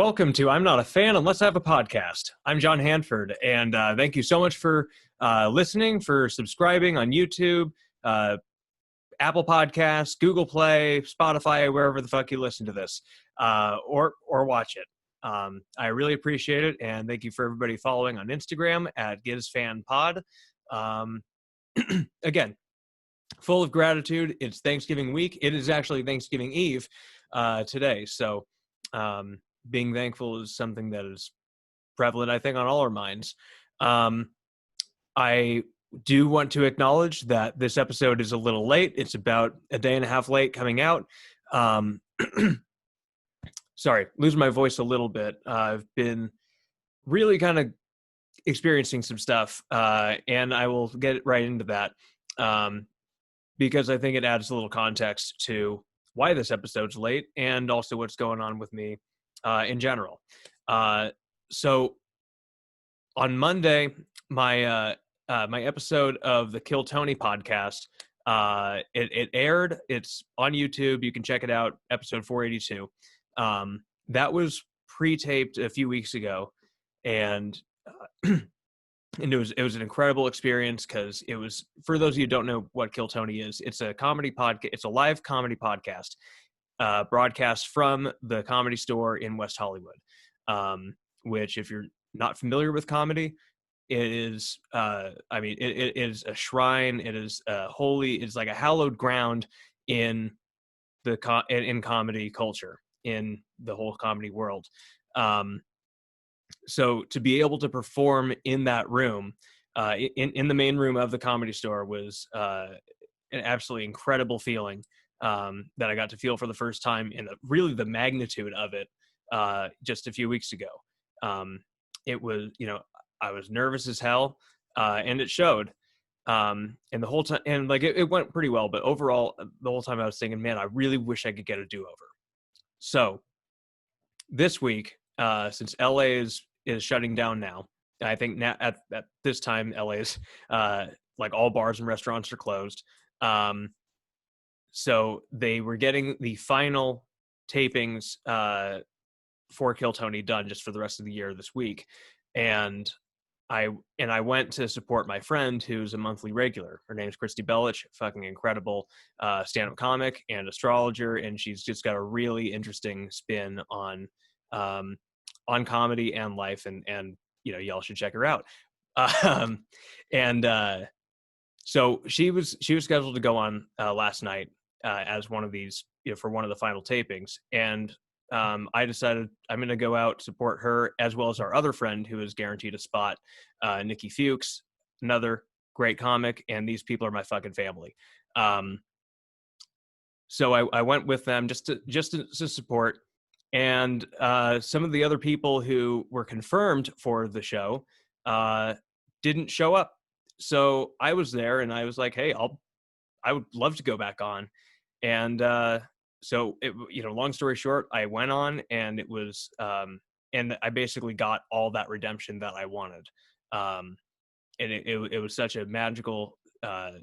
welcome to I'm Not a Fan Unless I Have a Podcast. I'm John Hanford, and thank you so much for listening, for subscribing on YouTube, Apple Podcasts, Google Play, Spotify, wherever the fuck you listen to this, or watch it. I really appreciate it, and thank you for everybody following on Instagram at GizFanPod. Again, full of gratitude. It's Thanksgiving week. It is actually Thanksgiving Eve today, so being thankful is something that is prevalent, I think, on all our minds. I do want to acknowledge that this episode is a little late. It's about a day and a half late coming out. Sorry, losing my voice a little bit. I've been really kind of experiencing some stuff, and I will get right into that because I think it adds a little context to why this episode's late and also what's going on with me in general. So on Monday, my episode of the Kill Tony podcast, it aired. It's on YouTube. You can check it out. Episode 482. That was pre-taped a few weeks ago, and it was an incredible experience because it was, for those of you who don't know what Kill Tony is, it's a comedy podcast. It's a live comedy podcast broadcast from the Comedy Store in West Hollywood, which, if you're not familiar with comedy, it is, it is a shrine. It is holy. It's like a hallowed ground in the in comedy culture, in the whole comedy world. So to be able to perform in that room, in the main room of the Comedy Store, was an absolutely incredible feeling that I got to feel for the first time, and really the magnitude of it just a few weeks ago. It was, I was nervous as hell, and it showed. And the whole time, and like it went pretty well, but overall, the whole time I was thinking, man, I really wish I could get a do-over. So this week, since LA is shutting down now, I think now at this time LA is like all bars and restaurants are closed. So they were getting the final tapings for Kill Tony done just for the rest of the year this week, and I went to support my friend who's a monthly regular. Her name's Christy Bellich, fucking incredible stand-up comic and astrologer, and she's just got a really interesting spin on comedy and life, and y'all should check her out. So she was scheduled to go on last night as one of these, for one of the final tapings, and I decided I'm going to go out, support her, as well as our other friend who is guaranteed a spot, Nikki Fuchs, another great comic, and these people are my fucking family. So I went with them just to support, and some of the other people who were confirmed for the show didn't show up. So I was there, and I was like, hey, I would love to go back on. And so long story short, I went on, and it was and I basically got all that redemption that I wanted. And it was such a magical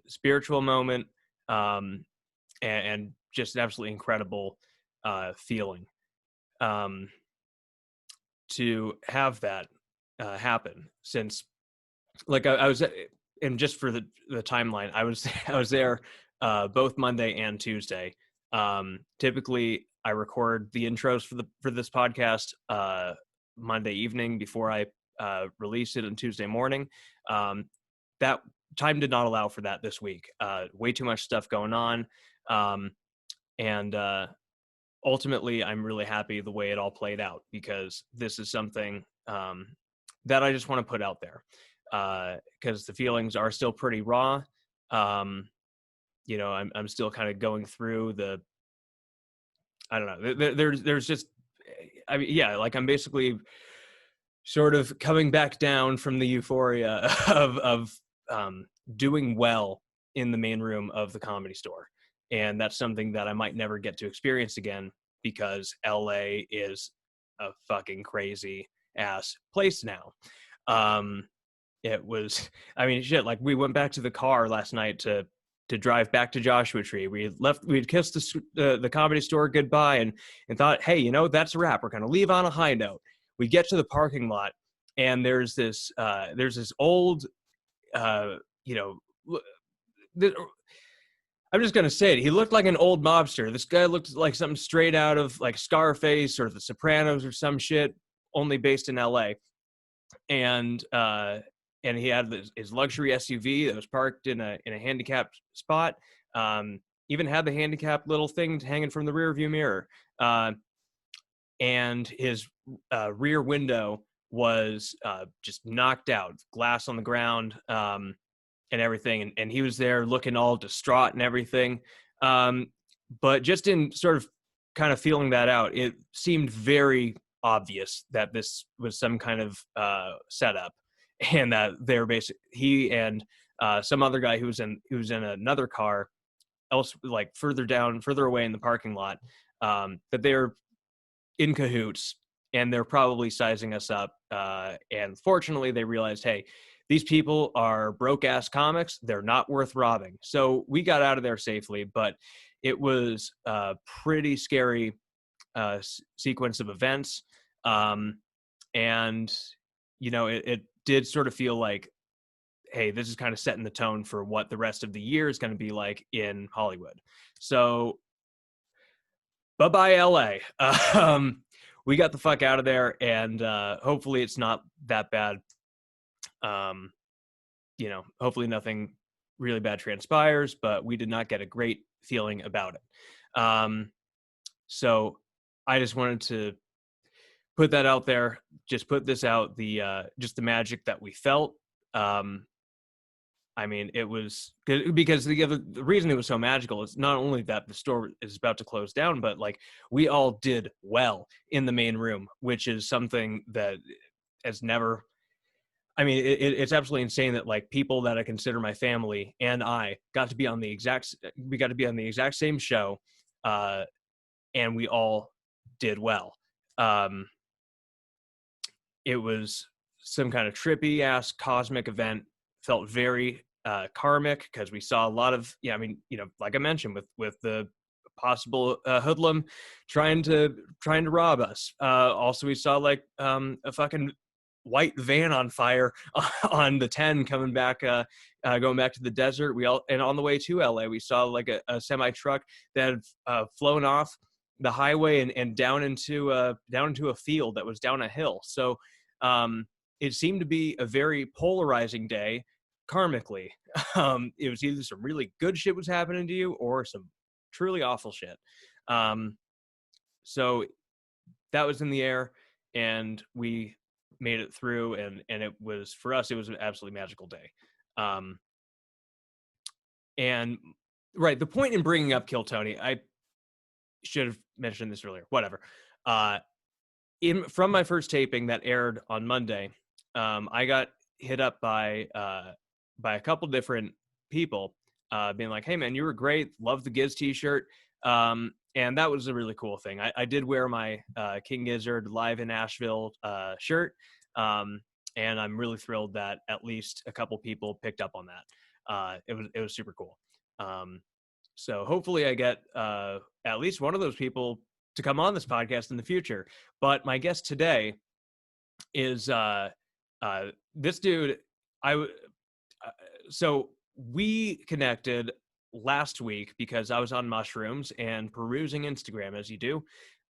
spiritual moment, and just an absolutely incredible feeling to have that happen. Since, like, I was, and just for the timeline, I was there both Monday and Tuesday. Typically I record the intros for this podcast Monday evening before I release it on Tuesday morning. That time did not allow for that this week. Way too much stuff going on, and ultimately I'm really happy the way it all played out, because this is something that I just want to put out there, because the feelings are still pretty raw. I'm still kind of going through the, I don't know, there's just, like, I'm basically sort of coming back down from the euphoria of doing well in the main room of the Comedy Store. And that's something that I might never get to experience again, because LA is a fucking crazy ass place now. It was, like, we went back to the car last night to to drive back to Joshua Tree. We'd kissed the Comedy Store goodbye and thought, hey, that's a wrap. We're going to leave on a high note. We get to the parking lot, and there's this old, I'm just gonna say it. He looked like an old mobster. This guy looked like something straight out of like Scarface or The Sopranos or some shit, only based in LA. And he had his luxury SUV that was parked in a handicapped spot. Even had the handicapped little thing hanging from the rear view mirror. And his rear window was just knocked out, glass on the ground, and everything. And he was there looking all distraught and everything. But just in sort of kind of feeling that out, it seemed very obvious that this was some kind of setup, and that they're he and some other guy who was in another car, like further away in the parking lot, that they're in cahoots, and they're probably sizing us up. And fortunately, they realized, hey, these people are broke ass comics. They're not worth robbing. So we got out of there safely, but it was a pretty scary sequence of events. And, it did sort of feel like, hey, this is kind of setting the tone for what the rest of the year is going to be like in Hollywood. So bye-bye LA. We got the fuck out of there, and hopefully it's not that bad. Hopefully nothing really bad transpires, but we did not get a great feeling about it. So I just wanted to put that out there, just put this out, just the magic that we felt. I mean, it was good because the reason it was so magical is not only that the store is about to close down, but like we all did well in the main room, which is something that has never. I mean, it's absolutely insane that like people that I consider my family and I got to be on the exact same show, and we all did well. It was some kind of trippy ass cosmic event. Felt very karmic because we saw a lot of, like I mentioned with the possible hoodlum trying to rob us. Also, we saw like a fucking white van on fire on the 10 coming back, going back to the desert. And on the way to LA, we saw like a semi truck that had flown off the highway and down into a field that was down a hill. So it seemed to be a very polarizing day karmically. It was either some really good shit was happening to you or some truly awful shit. So that was in the air, and we made it through, and it was, for us, it was an absolutely magical day. And right, the point in bringing up Kill Tony, I should have mentioned this earlier, whatever. From my first taping that aired on Monday, I got hit up by a couple different people being like, hey man, you were great, love the Giz t-shirt. And that was a really cool thing. I did wear my King Gizzard live in Asheville shirt, and I'm really thrilled that at least a couple people picked up on that. It was super cool. So hopefully I get at least one of those people to come on this podcast in the future. But my guest today is this dude. So we connected last week because I was on mushrooms and perusing Instagram, as you do.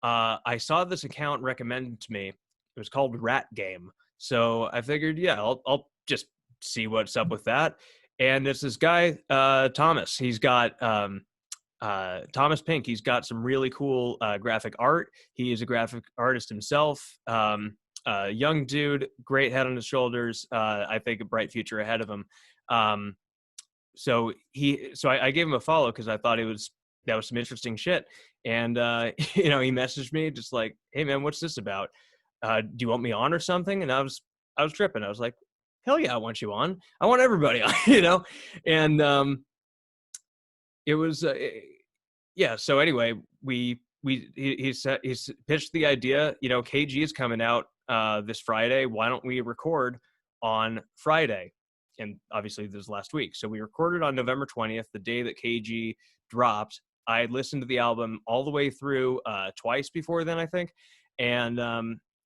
I saw this account recommended to me. It was called Rat Game. So I figured, yeah, I'll just see what's up with that. And it's this guy, Thomas. He's got Thomas Pink. He's got some really cool graphic art. He is a graphic artist himself. Young dude, great head on his shoulders. I think a bright future ahead of him. So I gave him a follow because I thought that was some interesting shit. And he messaged me just like, hey man, what's this about? Do you want me on or something? And I was tripping. I was like, hell yeah, I want you on. I want everybody on, And it was yeah. So anyway, he pitched the idea. KG is coming out this Friday. Why don't we record on Friday? and obviously this was last week. So we recorded on November 20th, the day that KG dropped. I had listened to the album all the way through twice before then, I think. And,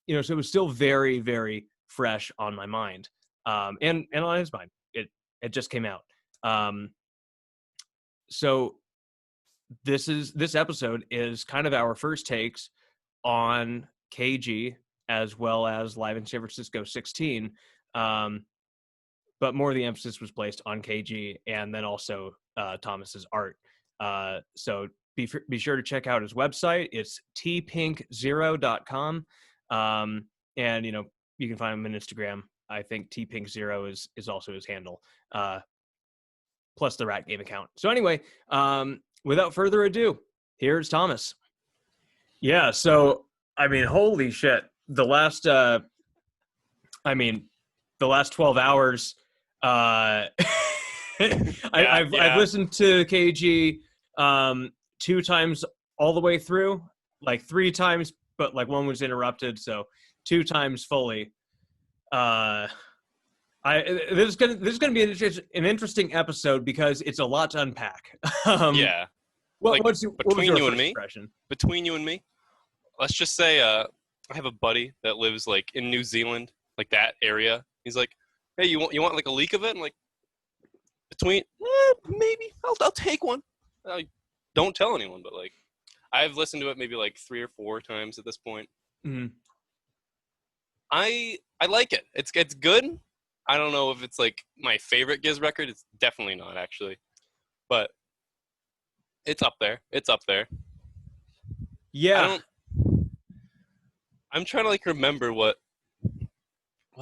you know, so it was still very, very fresh on my mind, and on his mind. It just came out. So this episode is kind of our first takes on KG as well as Live in San Francisco 16. But more of the emphasis was placed on KG and then also Thomas's art. So be sure to check out his website. It's tpink0.com. And, you know, you can find him on Instagram. I think tpink0 is also his handle. Plus the Rat Game account. So anyway, without further ado, here's Thomas. Yeah, so I mean, holy shit. The last 12 hours, I've listened to KG 2 times all the way through, like 3 times, but like one was interrupted, so 2 times fully. This is gonna be an interesting episode because it's a lot to unpack. Yeah. What was your you and first me? impression? Between you and me, let's just say I have a buddy that lives like in New Zealand, like that area. He's like, hey, you want like a leak of it? I'm like, maybe I'll take one. Don't tell anyone, but like I've listened to it maybe like 3 or 4 times at this point. Mm-hmm. I like it. It's good. I don't know if it's like my favorite Giz record. It's definitely not, actually, but it's up there. Yeah. I'm trying to like remember what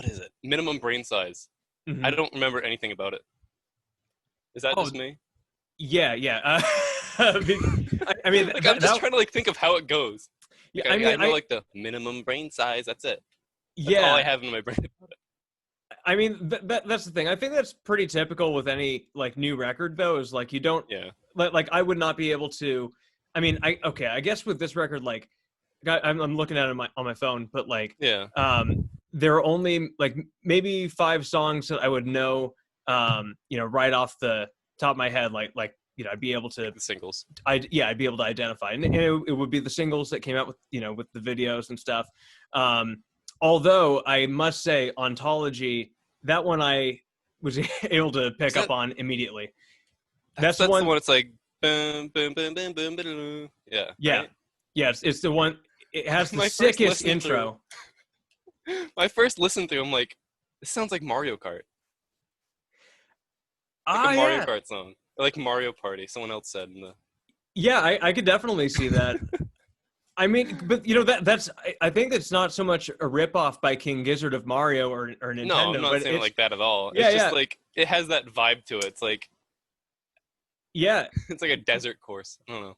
is it? Minimum Brain Size. Mm-hmm. I don't remember anything about it. Is that just me? Yeah. I mean, like, I'm just trying to like think of how it goes. Like, yeah, I know like the minimum brain size. That's it. That's all I have in my brain about it. I mean, that's the thing. I think that's pretty typical with any like new record, though. Is like you don't. Yeah. Like I would not be able to. I mean, I guess with this record, like I'm looking at it on my phone, but like yeah. There are only like maybe 5 songs that I would know. You know, right off the top of my head, like you know, I'd be able to the singles. I'd be able to identify, and it would be the singles that came out with, you know, with the videos and stuff. Although I must say, Ontology, that one I was able to pick up on immediately. That's the one. It's like boom, boom, boom, boom, boom, boom. Yeah. Yeah. Right? Yes, it's the one. It has the sickest intro. My first listen through, I'm like, this sounds like Mario Kart. Like a Mario Kart song. Or like Mario Party, someone else said in the... Yeah, I could definitely see that. I mean, but you know, that's I think it's not so much a ripoff by King Gizzard of Mario or Nintendo. No, I'm not saying like that at all. Yeah, it's just like it has that vibe to it. It's like it's like a desert course. I don't know.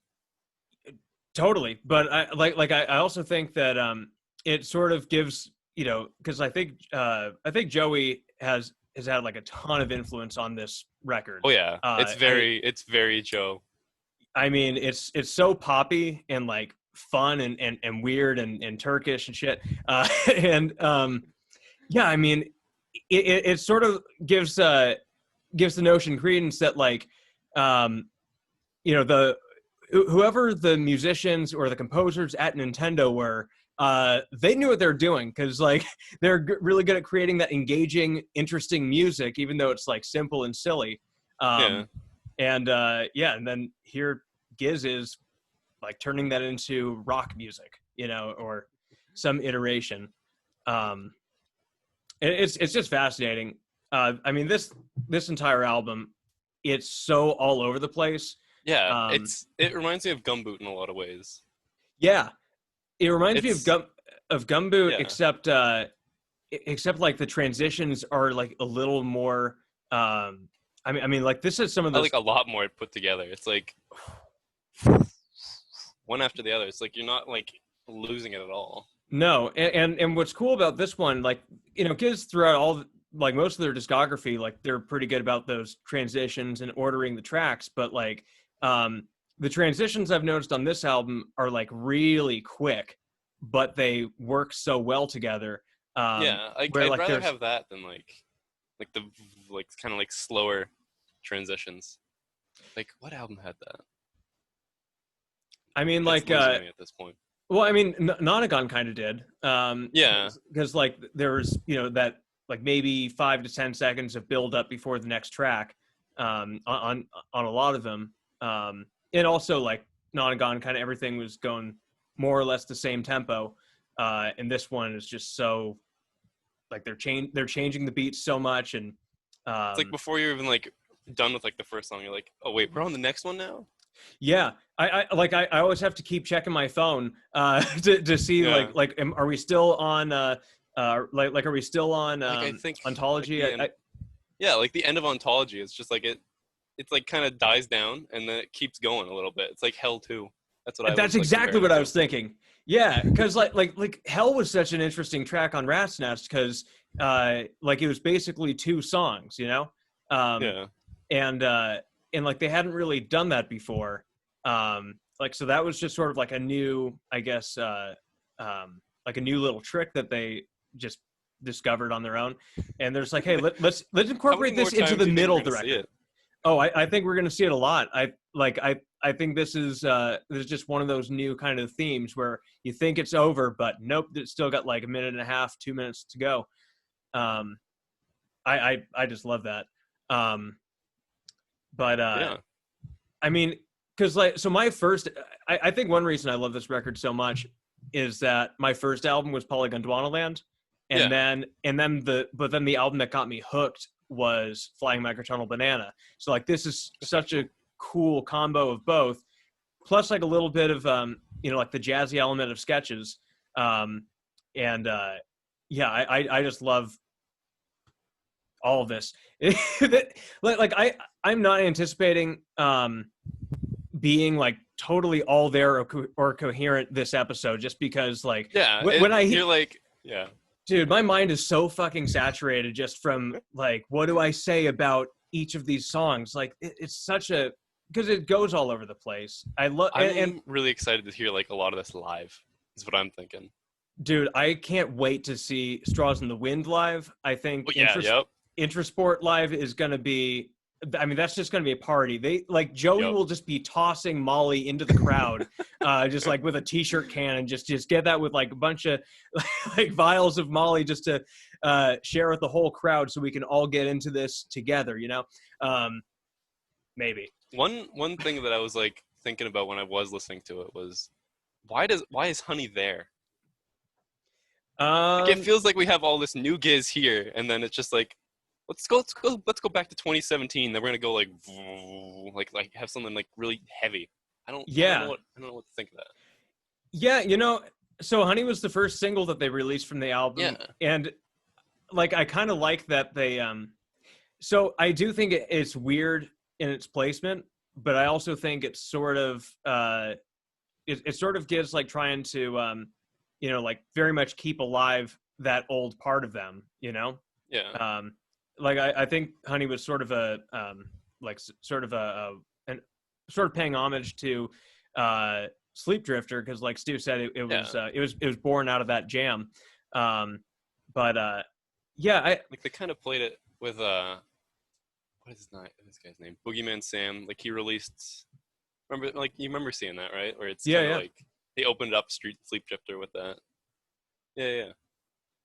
Totally, but I also think that it sort of gives, you know, because I think Joey has had like a ton of influence on this record. Oh yeah, it's very Joe. I mean, it's so poppy and like fun and weird and Turkish and shit. Yeah, I mean, it sort of gives the notion credence that like, you know, whoever the musicians or the composers at Nintendo were, they knew what they were doing, because like they're really good at creating that engaging, interesting music, even though it's like simple and silly. And then here Giz is like turning that into rock music, you know, or some iteration. It's just fascinating. I mean, this entire album, it's so all over the place. Yeah, it reminds me of Gumboot in a lot of ways. Yeah, it reminds me of Gumboot, yeah. except like the transitions are like a little more. I mean, like this is some of the like a lot more put together. It's like one after the other. It's like you're not like losing it at all. No, and what's cool about this one, like, you know, Giz throughout all like most of their discography, like they're pretty good about those transitions and ordering the tracks, but like the transitions I've noticed on this album are like really quick, but they work so well together. I'd rather have that than like like the like kind of like slower transitions. Like what album had that? I mean, It's like, losing me at this point. well, I mean, Nonagon kind of did, Yeah, because like there was, that like maybe 5 to 10 seconds of build up before the next track, on a lot of them, and also like Nonagon, kind of everything was going more or less the same tempo, and this one is just so like they're changing the beats so much, and it's like before you're even like done with like the first song, you're like, oh wait, we're on the next one now. yeah, I always have to keep checking my phone to see Yeah, are we still on are we still on like I think like ontology? the end. Yeah, like the end of Ontology. It's just like it's like kind of dies down and then it keeps going a little bit. It's like Hell 2. That's what I That's was like exactly comparing what it I to. was thinking. Yeah, because like Hell was such an interesting track on Rat's Nest because like it was basically two songs, um, Yeah, and and like they hadn't really done that before. Like so that was just sort of like a new, I guess, like a new little trick that they just discovered on their own. And there's like, hey, let's how many incorporate more this into times the do you think middle we're of the gonna see record. it? Oh, I think we're gonna see it a lot. I think this is just one of those new kind of themes where you think it's over, but nope, it's still got like a minute and a half, 2 minutes to go. Um, I just love that. Um, but Yeah, I mean, because like so my first, I think one reason I love this record so much is that my first album was Polygon Land, and yeah. then the album that got me hooked was Flying Microtonal Banana. So like this is such a cool combo of both, plus like a little bit of like the jazzy element of Sketches, and yeah, I just love all of this. Like I'm not anticipating being like totally all there or coherent this episode, just because like Yeah, when you're like, yeah, dude, my mind is so fucking saturated just from like what do I say about each of these songs. Like it's such a, because it goes all over the place. I love, and I'm really excited to hear like a lot of this live. Is what I'm thinking. dude, I can't wait to see Straws in the Wind live. I think But yeah, yep, Intrasport live is going to be, I mean, that's just going to be a party. They like Joey yep. will just be tossing Molly into the crowd, just like with a t-shirt can, and just get that with like a bunch of like vials of Molly just to share with the whole crowd so we can all get into this together, maybe. One thing that I was like thinking about when I was listening to it was why is Honey there? Like it Um, feels like we have all this new giz here, and then it's just like let's go back to 2017. Then we're gonna go like have something like really heavy. yeah, I don't know what to think of that. yeah, so Honey was the first single that they released from the album, Yeah, and like I kind of like that they so I do think it's weird in its placement, but I also think it's sort of it sort of gives like trying to like very much keep alive that old part of them, yeah, like I think Honey was sort of a like sort of an sort of paying homage to Sleep Drifter, because like Stu said, yeah. it was born out of that jam, um but yeah, I Like they kind of played it with what is this guy's name? Boogeyman Sam. Like he released. Remember, like you remember seeing that, right? Where it's yeah, kind of yeah, like they opened up Street Sleep Drifter with that. Yeah, yeah,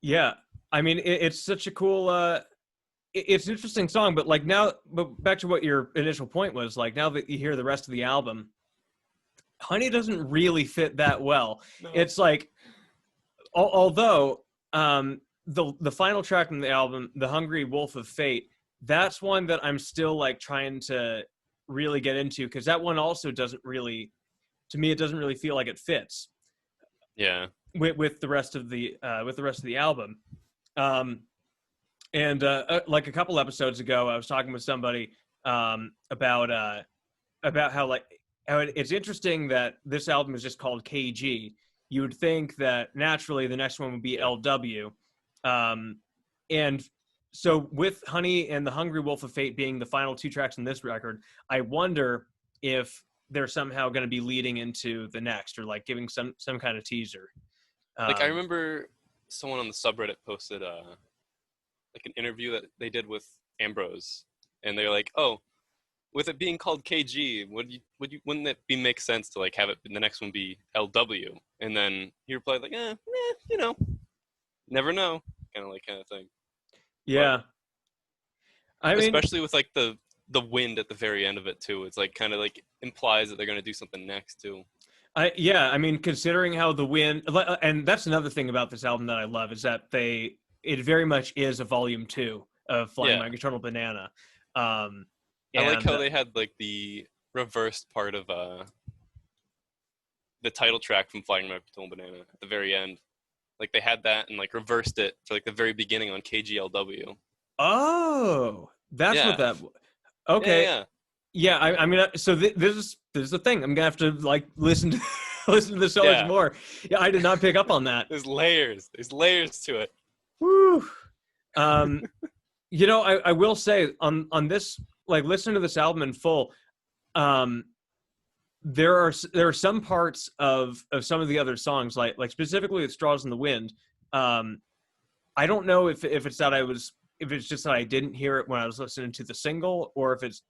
yeah. I mean, it's such a cool it's an interesting song, but like now, but back to what your initial point was, like now that you hear the rest of the album, Honey doesn't really fit that well. no, It's like, although the final track from the album, The Hungry Wolf of Fate, that's one that I'm still like trying to really get into, because that one also doesn't really, to me, it doesn't really feel like it fits yeah, with the rest of the album. Um, and like a couple episodes ago, I was talking with somebody about how like how it's interesting that this album is just called KG. You would think that naturally the next one would be yeah. LW, and so with Honey and The Hungry Wolf of Fate being the final two tracks in this record, I wonder if they're somehow going to be leading into the next, or like giving some kind of teaser. Like I remember someone on the subreddit posted like like an interview that they did with Ambrose, and they're like, "Oh, with it being called KG, wouldn't it make sense to like have it the next one be LW?" And then he replied like, you know, never know, kind of thing. But Yeah. I mean, especially with like the wind at the very end of it too, it's like kind of like implies that they're gonna do something next too. I mean, considering how the wind, and that's another thing about this album that I love is that it very much is a volume 2 of Flying Yeah, My Eternal Banana. Um, I like and how they had like the reversed part of the title track from Flying My Eternal Banana at the very end. Like they had that and like reversed it to like the very beginning on KGLW. oh, that's what Yeah, that, yeah, okay. yeah. Yeah, I mean, so this is the thing. I'm gonna have to like listen to listen to the songs Yeah. more. Yeah, I did not pick up on that. There's layers. There's layers to it. Woo. Um, I will say on this, like listening to this album in full, um, there are some parts of some of the other songs, like specifically with Straws in the Wind. Um, I don't know if it's that if it's just that I didn't hear it when I was listening to the single, or if it's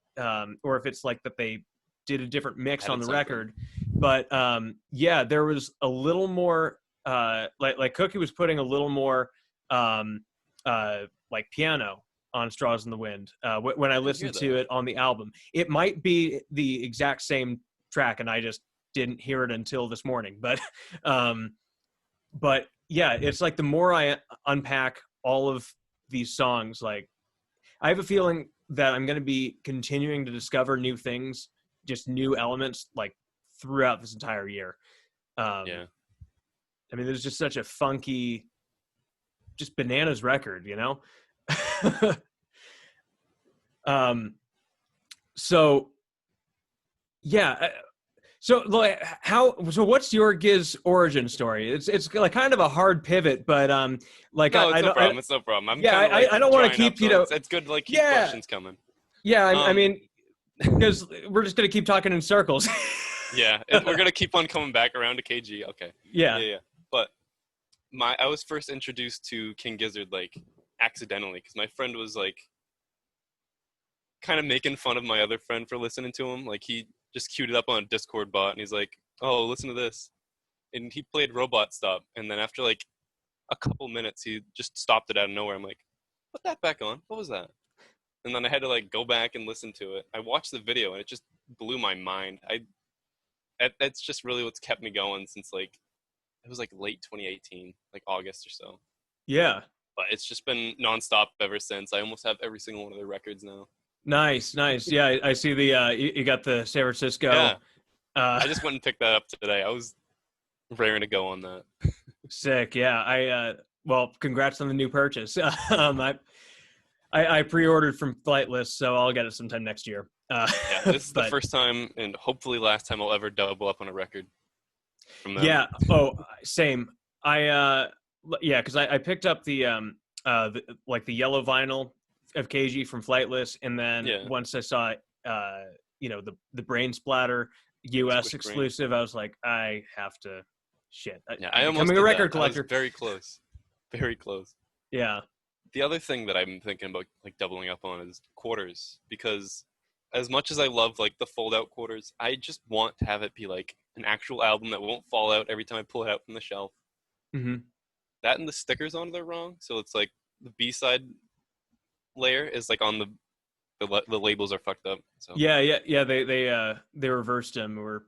like that they did a different mix on Added the something. record. But yeah, there was a little more like Cookie was putting a little more like piano on Straws in the Wind when I listened to it on the album. It might be the exact same track, and I just didn't hear it until this morning. Um, but yeah, it's like the more I unpack all of these songs, like I have a feeling that I'm going to be continuing to discover new things, just new elements, like throughout this entire year. Yeah. I mean, there's just such a funky, just bananas record, you know? um, so yeah. So like so what's your Giz origin story? It's like kind of a hard pivot, but like No, it's I no don't, problem. It's no problem. I'm yeah, kind of like I don't want to drying up, keep, so it's good to like keep yeah, questions coming. yeah. I Um, mean, because we're just gonna keep talking in circles. yeah, we're gonna keep on coming back around to KG. Okay. Yeah. Yeah, yeah. But I was first introduced to King Gizzard like accidentally because my friend was like kind of making fun of my other friend for listening to him. Like he just queued it up on a Discord bot and he's like, "Oh, listen to this," and he played Robot Stop, and then after like a couple minutes, he just stopped it out of nowhere. I'm like, "Put that back on. What was that?" And then I had to like go back and listen to it. I watched the video and it just blew my mind. That's just really what's kept me going since like it was like late 2018, like August or so. Yeah. But it's just been nonstop ever since. I almost have every single one of their records now. Nice. Yeah, I see the you got the San Francisco. Yeah, I just went and picked that up today. I was raring to go on that. Sick. Yeah. Well, congrats on the new purchase. I pre-ordered from Flightless, so I'll get it sometime next year. Yeah, this is the But first time and hopefully last time I'll ever double up on a record from them. yeah. Oh, same. Yeah, because I picked up like the yellow vinyl of KG from Flightless, and then once I saw the Brain Splatter US exclusive, I was like, I have to shit. Yeah, I'm I almost becoming did a record that. collector. I was very close. Very close. Yeah. The other thing that I'm thinking about like doubling up on is quarters, because as much as I love like the fold out quarters, I just want to have it be like an actual album that won't fall out every time I pull it out from the shelf. Mm-hmm. That and the stickers on it are wrong, so it's like the B-side layer is like on the labels are fucked up. So Yeah. They reversed them or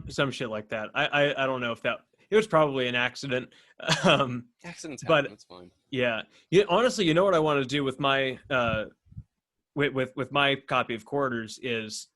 some shit like that. I don't know if that, it was probably an accident. Accidents but happen. That's fine. yeah. Honestly, you know what I want to do with my with my copy of Quarters is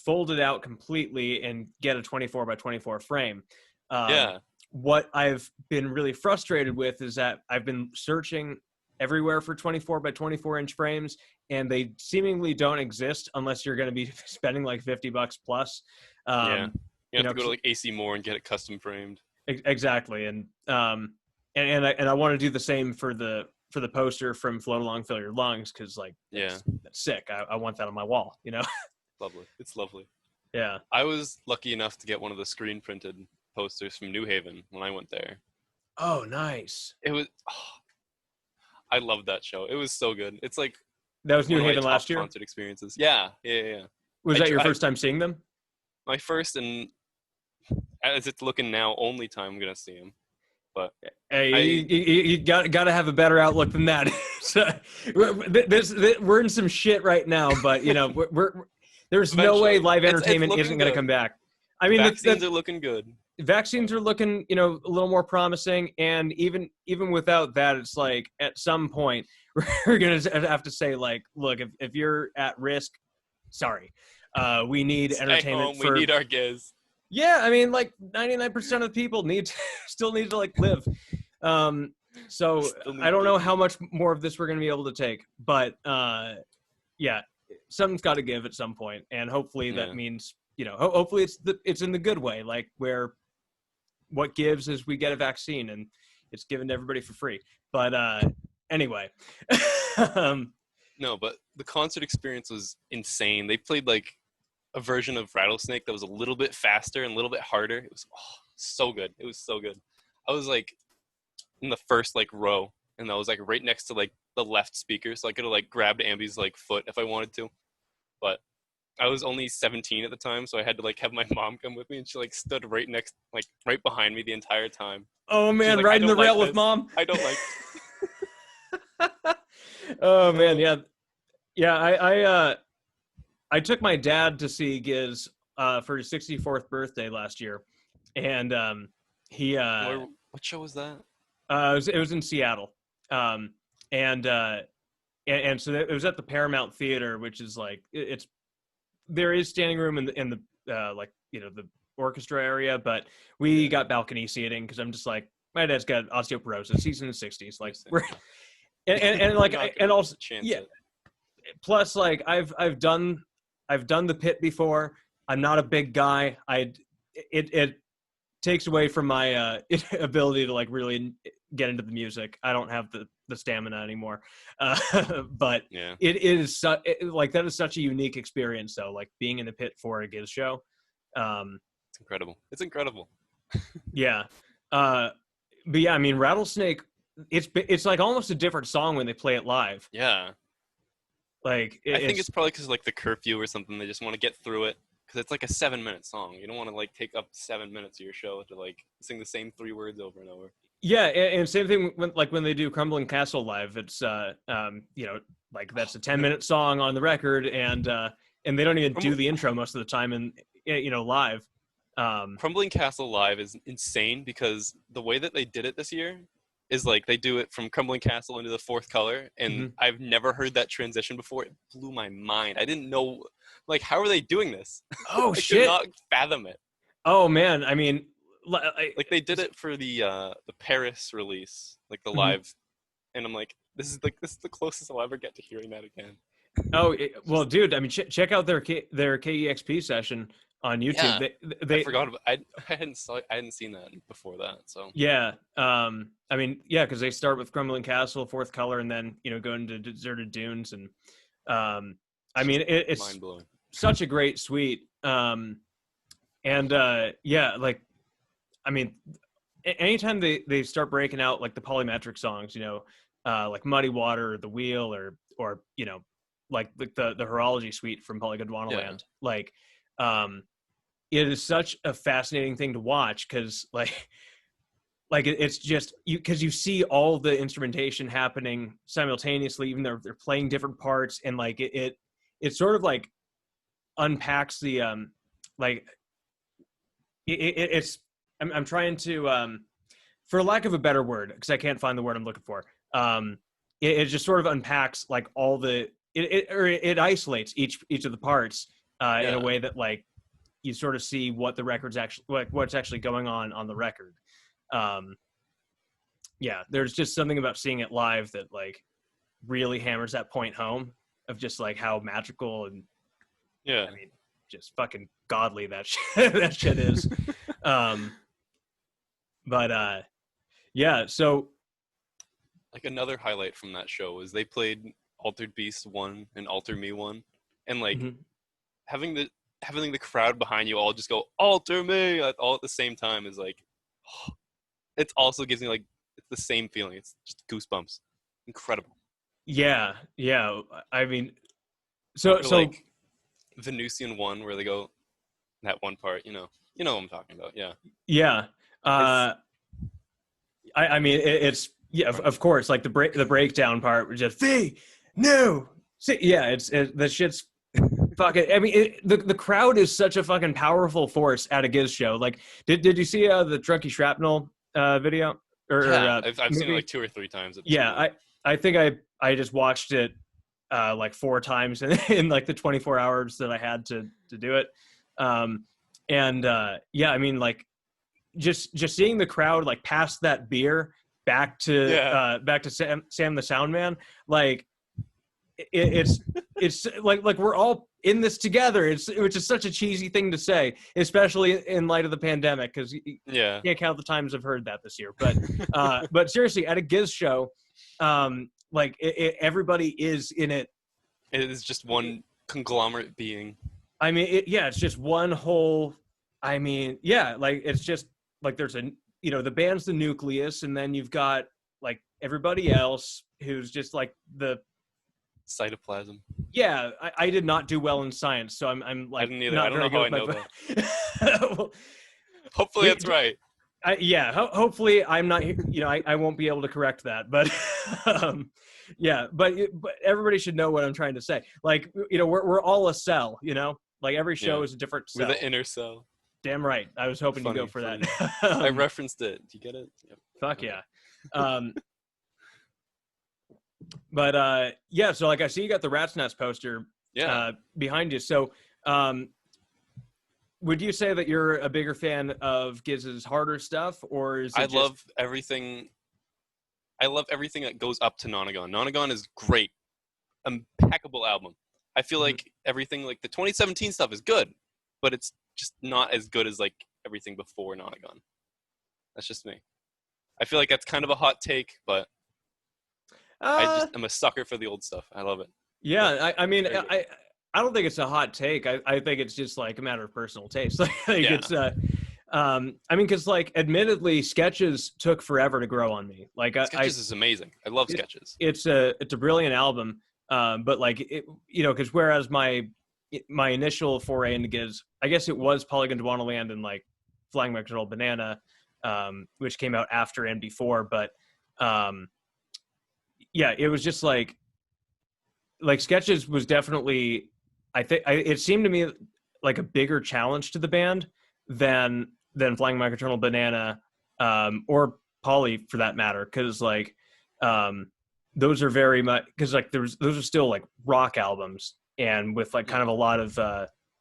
fold it out completely and get a 24 by 24 frame. Yeah. What I've been really frustrated with is that I've been searching everywhere for 24 by 24 inch frames, and they seemingly don't exist unless you're going to be spending like $50 plus. Yeah. You have to go to like AC Moore and get it custom framed. Exactly. And I want to do the same for the poster from Float Along Fill Your Lungs, because like that's sick. I want that on my wall, you know. Lovely. It's lovely. Yeah. I was lucky enough to get one of the screen printed posters from New Haven when I went there. Oh, nice. It was I loved that show. It was so good. It's like That was one New of my Haven top last year. concert experiences. Yeah. Was I that your tried first time seeing them? my first, and as it's looking now, only time I'm gonna see him. But Hey, I you got to have a better outlook than that. So, we're in some shit right now, but you know there's no way eventually, live it's entertainment isn't looking going to good. come back. I The mean, vaccines are looking good. vaccines are looking, you know, a little more promising, and even without that, it's like at some point we're gonna have to say like, look, if you're at risk, sorry, we need Stay entertainment home. We for. need our giz. Yeah, I mean, like 99% of the people still need to like live. So Still I need don't know how boobies. much more of this we're gonna be able to take, but yeah, something's got to give at some point, and hopefully that Yeah. means, you know, hopefully it's in the good way, like where what gives is we get a vaccine and it's given to everybody for free. But anyway, um, No, but the concert experience was insane. They played like a version of Rattlesnake that was a little bit faster and a little bit harder. It was so good. It was so good. I was like in the first like row, and I was like right next to like the left speaker, so I could have like grabbed Ambi's like foot if I wanted to. But I was only 17 at the time, so I had to like have my mom come with me, and she like stood right next, like right behind me the entire time. oh She's man, like, "I riding the don't like rail with this. mom. I don't like." Oh man, Oh, yeah, yeah. I took my dad to see Giz for his 64th birthday last year, and he what show was that? it was in Seattle, um, and and so it was at the Paramount Theater, which is like it's there is standing room in the like, you know, the orchestra area, but we Yeah, got balcony seating because I'm just like, my dad's got osteoporosis. He's in his 60s. Like listen, we're and we're like not and gonna also chance yeah. it. Plus, like I've done the pit before. I'm not a big guy. It takes away from my ability to like really get into the music. I don't have the stamina anymore. But Yeah, it is like that is such a unique experience though, like being in the pit for a Giz show. Um, it's incredible. It's incredible. yeah. But yeah, I mean Rattlesnake, it's like almost a different song when they play it live. Yeah, Like I think it's it's probably because like the curfew or something. They just want to get through it because it's like a 7-minute song. You don't want to like take up 7 minutes of your show to like sing the same 3 words over and over. yeah, and same thing when they do Crumbling Castle live. It's you know, like that's a 10-minute song on the record, and they don't even do the intro most of the time, and you know, live. Crumbling Castle live is insane because the way that they did it this year is like they do it from Crumbling Castle into the Fourth Color, and Mhm. I've never heard that transition before. It blew my mind. I didn't know, like, how are they doing this? Oh I could shit! not fathom it. Oh man, I mean, Like they did it for the Paris release, like the mhm. live, and I'm like, this is the closest I'll ever get to hearing that again. Oh It's well, just dude. I mean, check out their KEXP session on YouTube. yeah. I They forgot about I hadn't seen that before that. So yeah. I mean, yeah, because they start with Crumbling Castle, Fourth Color, and then, you know, go into Deserted Dunes, and I it's mean, just it's mind blowing. such a great suite. And yeah, like I mean, anytime they start breaking out like the polymetric songs, you know, like Muddy Water or The Wheel, or you know, like the Horology suite from Yeah, Polygonwanaland, like it is such a fascinating thing to watch because like it's just you, because you see all the instrumentation happening simultaneously, even though they're playing different parts, and like it sort of like unpacks the like it's I'm trying to for lack of a better word, because I can't find the word I'm looking for. It just sort of unpacks like all the it isolates each of the parts in a yeah. way that like you sort of see what the record's actually, like what's actually going on the record. Um, yeah, there's just something about seeing it live that like really hammers that point home of just like how magical and, Yeah. I mean, just fucking godly that shit, that shit is. Um, but yeah, so Like another highlight from that show was they played Altered Beast 1 and Alter Me 1, and like mhm. having the crowd behind you all just go Alter Me all at the same time is like it also gives me like it's the same feeling. It's just goosebumps. incredible. Yeah. I mean, Or so like Venusian one, where they go that one part. You know what I'm talking about. Yeah, yeah. it's I mean, it's yeah, of course, like the breakdown part was just no, see, yeah, the shit's fucking. I mean, the crowd is such a fucking powerful force at a Giz show. Like, did you see the Drunky Shrapnel video or yeah. I've seen it movie? like 2 or 3 times at this Yeah, point. I think I just watched it like 4 times in like the 24 hours that I had to do it. Um, and yeah, I mean, like just seeing the crowd like pass that beer Yeah, back to Sam the Sound Man, like it's like we're all in this together. Which is such a cheesy thing to say, especially in light of the pandemic, because you yeah. can't count the times I've heard that this year. But seriously, at a Giz show, like everybody is in it. It is just one conglomerate being. I mean, yeah, it's just one whole. I mean, yeah, like it's just like there's the band's the nucleus, and then you've got like everybody else who's just like the. Cytoplasm. Yeah, I did not do well in science, so I'm I like didn't either. I not don't very know how I good know with that. my. Well, Hopefully that's right. yeah, hopefully I'm not. I won't be able to correct that, but yeah, but everybody should know what I'm trying to say. Like we're all a cell. Like every show Yeah. is a different We're cell. the inner cell. Damn right. I was hoping to Funny, go for funny. that. I referenced it. Do you get it? Yep. Fuck Okay. yeah. But yeah, so like I see you got the Rat's Nest poster Yeah. behind you. So would you say that you're a bigger fan of Giz's harder stuff, or is it love everything. I love everything that goes up to Nonagon. Nonagon is great. Impeccable album. I feel like everything like the 2017 stuff is good, but it's just not as good as like everything before Nonagon. That's just me. I feel like that's kind of a hot take, but I'm a sucker for the old stuff. I love it. Yeah, I mean, I don't think it's a hot take. I think it's just like a matter of personal taste. Like Yeah. it's I mean, because like admittedly, Sketches took forever to grow on me. Like Sketches is amazing. I love Sketches. It's a brilliant album. But like because whereas my initial foray into Giz, I guess it was Polygon Land and like Flying My Control Banana, which came out after and before. But yeah, it was just like Sketches was definitely, I think it seemed to me like a bigger challenge to the band than Flying My Eternal Banana, or Polly for that matter, because like those are very much, because like those are still like rock albums, and with like kind of a lot of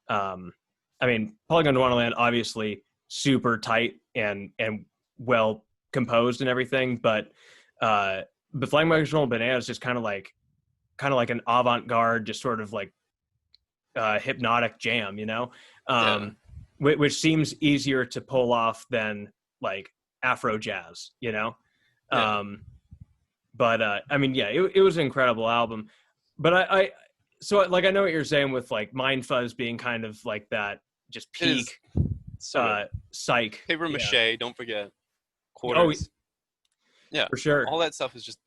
I mean, Polygon to Wonderland obviously super tight and well composed and everything, but Flying My Eternal Banana is just kind of like an avant-garde, just sort of like hypnotic jam, which seems easier to pull off than like Afro jazz, Yeah. But I mean, yeah, it was an incredible album. But so like I know what you're saying with like Mind Fuzz being kind of like that, just peak psych. Paper mache, yeah. Don't forget. Quarters. Yeah, for sure. All that stuff is just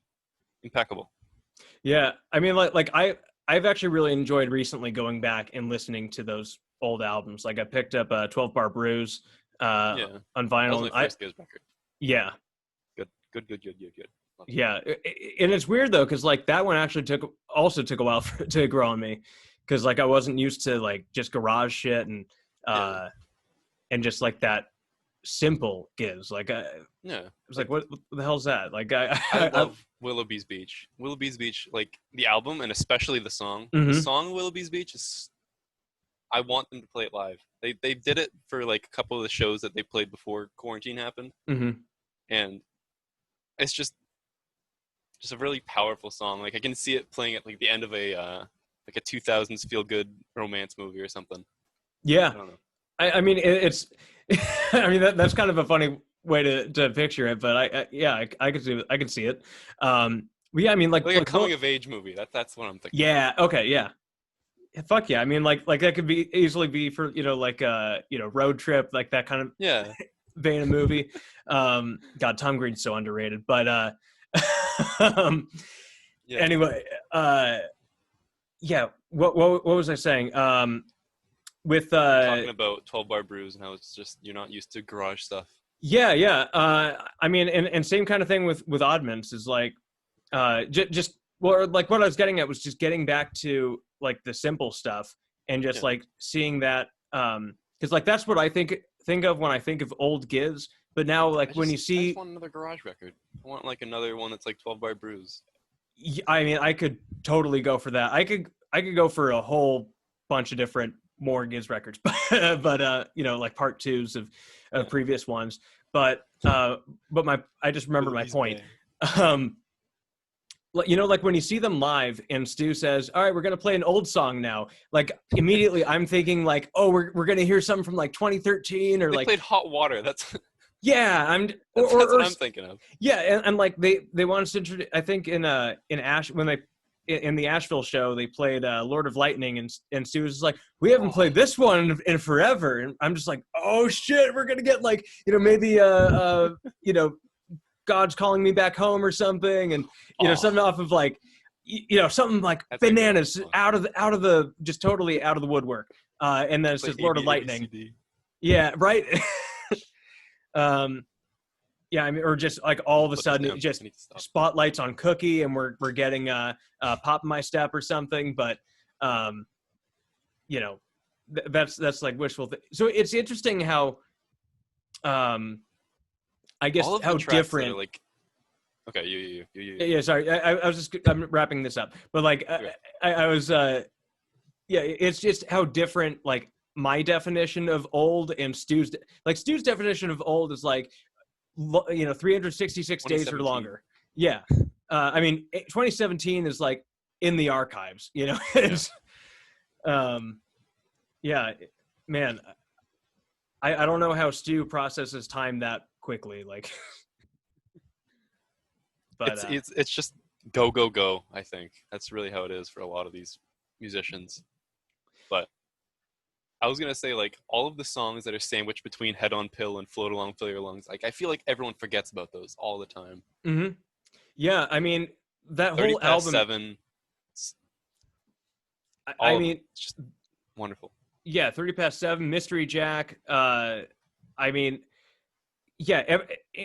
impeccable. Yeah, I mean, like I've actually really enjoyed recently going back and listening to those old albums. Like I picked up 12 Bar Brews on vinyl. That was my first Giz record. Yeah. Good. Yeah, and it's weird though, because like that one actually took a while to grow on me, because like I wasn't used to like just garage shit and just like that simple Giz. Like I was like, what the hell's that? Like I love Willoughby's Beach. Willoughby's Beach, like the album and especially the song. Mm-hmm. The song Willoughby's Beach is. I want them to play it live. They did it for like a couple of the shows that they played before quarantine happened, and it's just a really powerful song. Like I can see it playing at like the end of a like a 2000s feel good romance movie or something. Yeah, I don't know. I mean it's I mean that's kind of a funny way to picture it, but I can see it. Yeah, I mean like a coming of age movie. That's what I'm thinking. Yeah. Okay. Yeah. Fuck yeah. I mean like that could easily be for like road trip, like that kind of vein of movie. God, Tom Green's so underrated, but Yeah. Anyway, yeah. What was I saying? With You're talking about 12 Bar Brews and how it's just you're not used to garage stuff. yeah. I mean, and same kind of thing with Oddments is like, just well, like what I was getting at was just getting back to like the simple stuff and just Yeah. like seeing that, because like that's what I think of when I think of old gigs. But now, like when you I just see, want another garage record. I want like another one that's like 12 Bar Brews. I mean, I could totally go for that. I could go for a whole bunch of different more Giz records, but you know, like part twos of previous ones. But I just remember my point. You know, like when you see them live and Stu says, all right, we're going to play an old song now. Like immediately I'm thinking like, oh, we're going to hear something from like 2013 or They like, played Hot Water. That's yeah, that's what I'm thinking of. Yeah. And like they want us to introduce, I think in Ash, when they, in the Asheville show, they played Lord of Lightning and Stu was just like, we haven't played this one in forever. And I'm just like, oh shit, we're going to get like, you know, maybe, you know, God's Calling Me Back Home or something, and you know, something off of like, you know, something like That's bananas out of the just totally out of the woodwork, and then it's just Lord of Lightning. Yeah, right. Yeah, I mean, or just like all of a sudden, it just spotlights on Cookie, and we're getting Pop My Step or something, but you know, that's like wishful. So it's interesting how, I guess all of how the tracks different. that are like, okay, you. Yeah, sorry. I was just I'm wrapping this up, but like I was yeah, it's just how different like my definition of old and Stu's definition of old is like, you know, 366 days or longer. Yeah, I mean 2017 is like in the archives, you know. It's yeah, man. I don't know how Stu processes time that quickly, like. But it's just go. I think that's really how it is for a lot of these musicians. But I was gonna say like all of the songs that are sandwiched between Head on Pill and Float Along Fill Your Lungs, like I feel like everyone forgets about those all the time. Mm-hmm. Yeah, I mean that 30 whole past album. 7. I mean, it's just wonderful. Yeah, 30 past 7, Mystery Jack. I mean, yeah,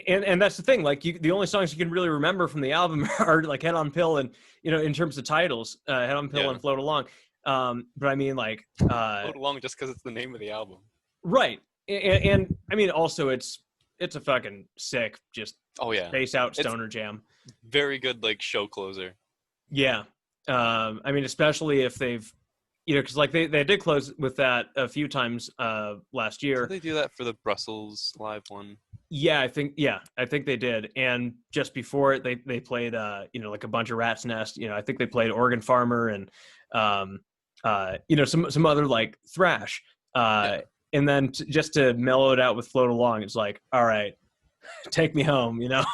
and that's the thing. Like, the only songs you can really remember from the album are like "Head on Pill" and, you know, in terms of titles, "Head on Pill" and "Float Along." But I mean, like, Float Along just because it's the name of the album, right? And I mean, also it's a fucking sick, just space out stoner jam. Very good, like show closer. Yeah, I mean, especially if they've, you know, because like they did close with that a few times last year. Did they do that for the Brussels live one? Yeah, I think they did. And just before it, they played you know, like a bunch of Rat's Nest. You know, I think they played Organ Farmer and you know, some other like thrash. And then just to mellow it out with Float Along, it's like, all right, take me home, you know.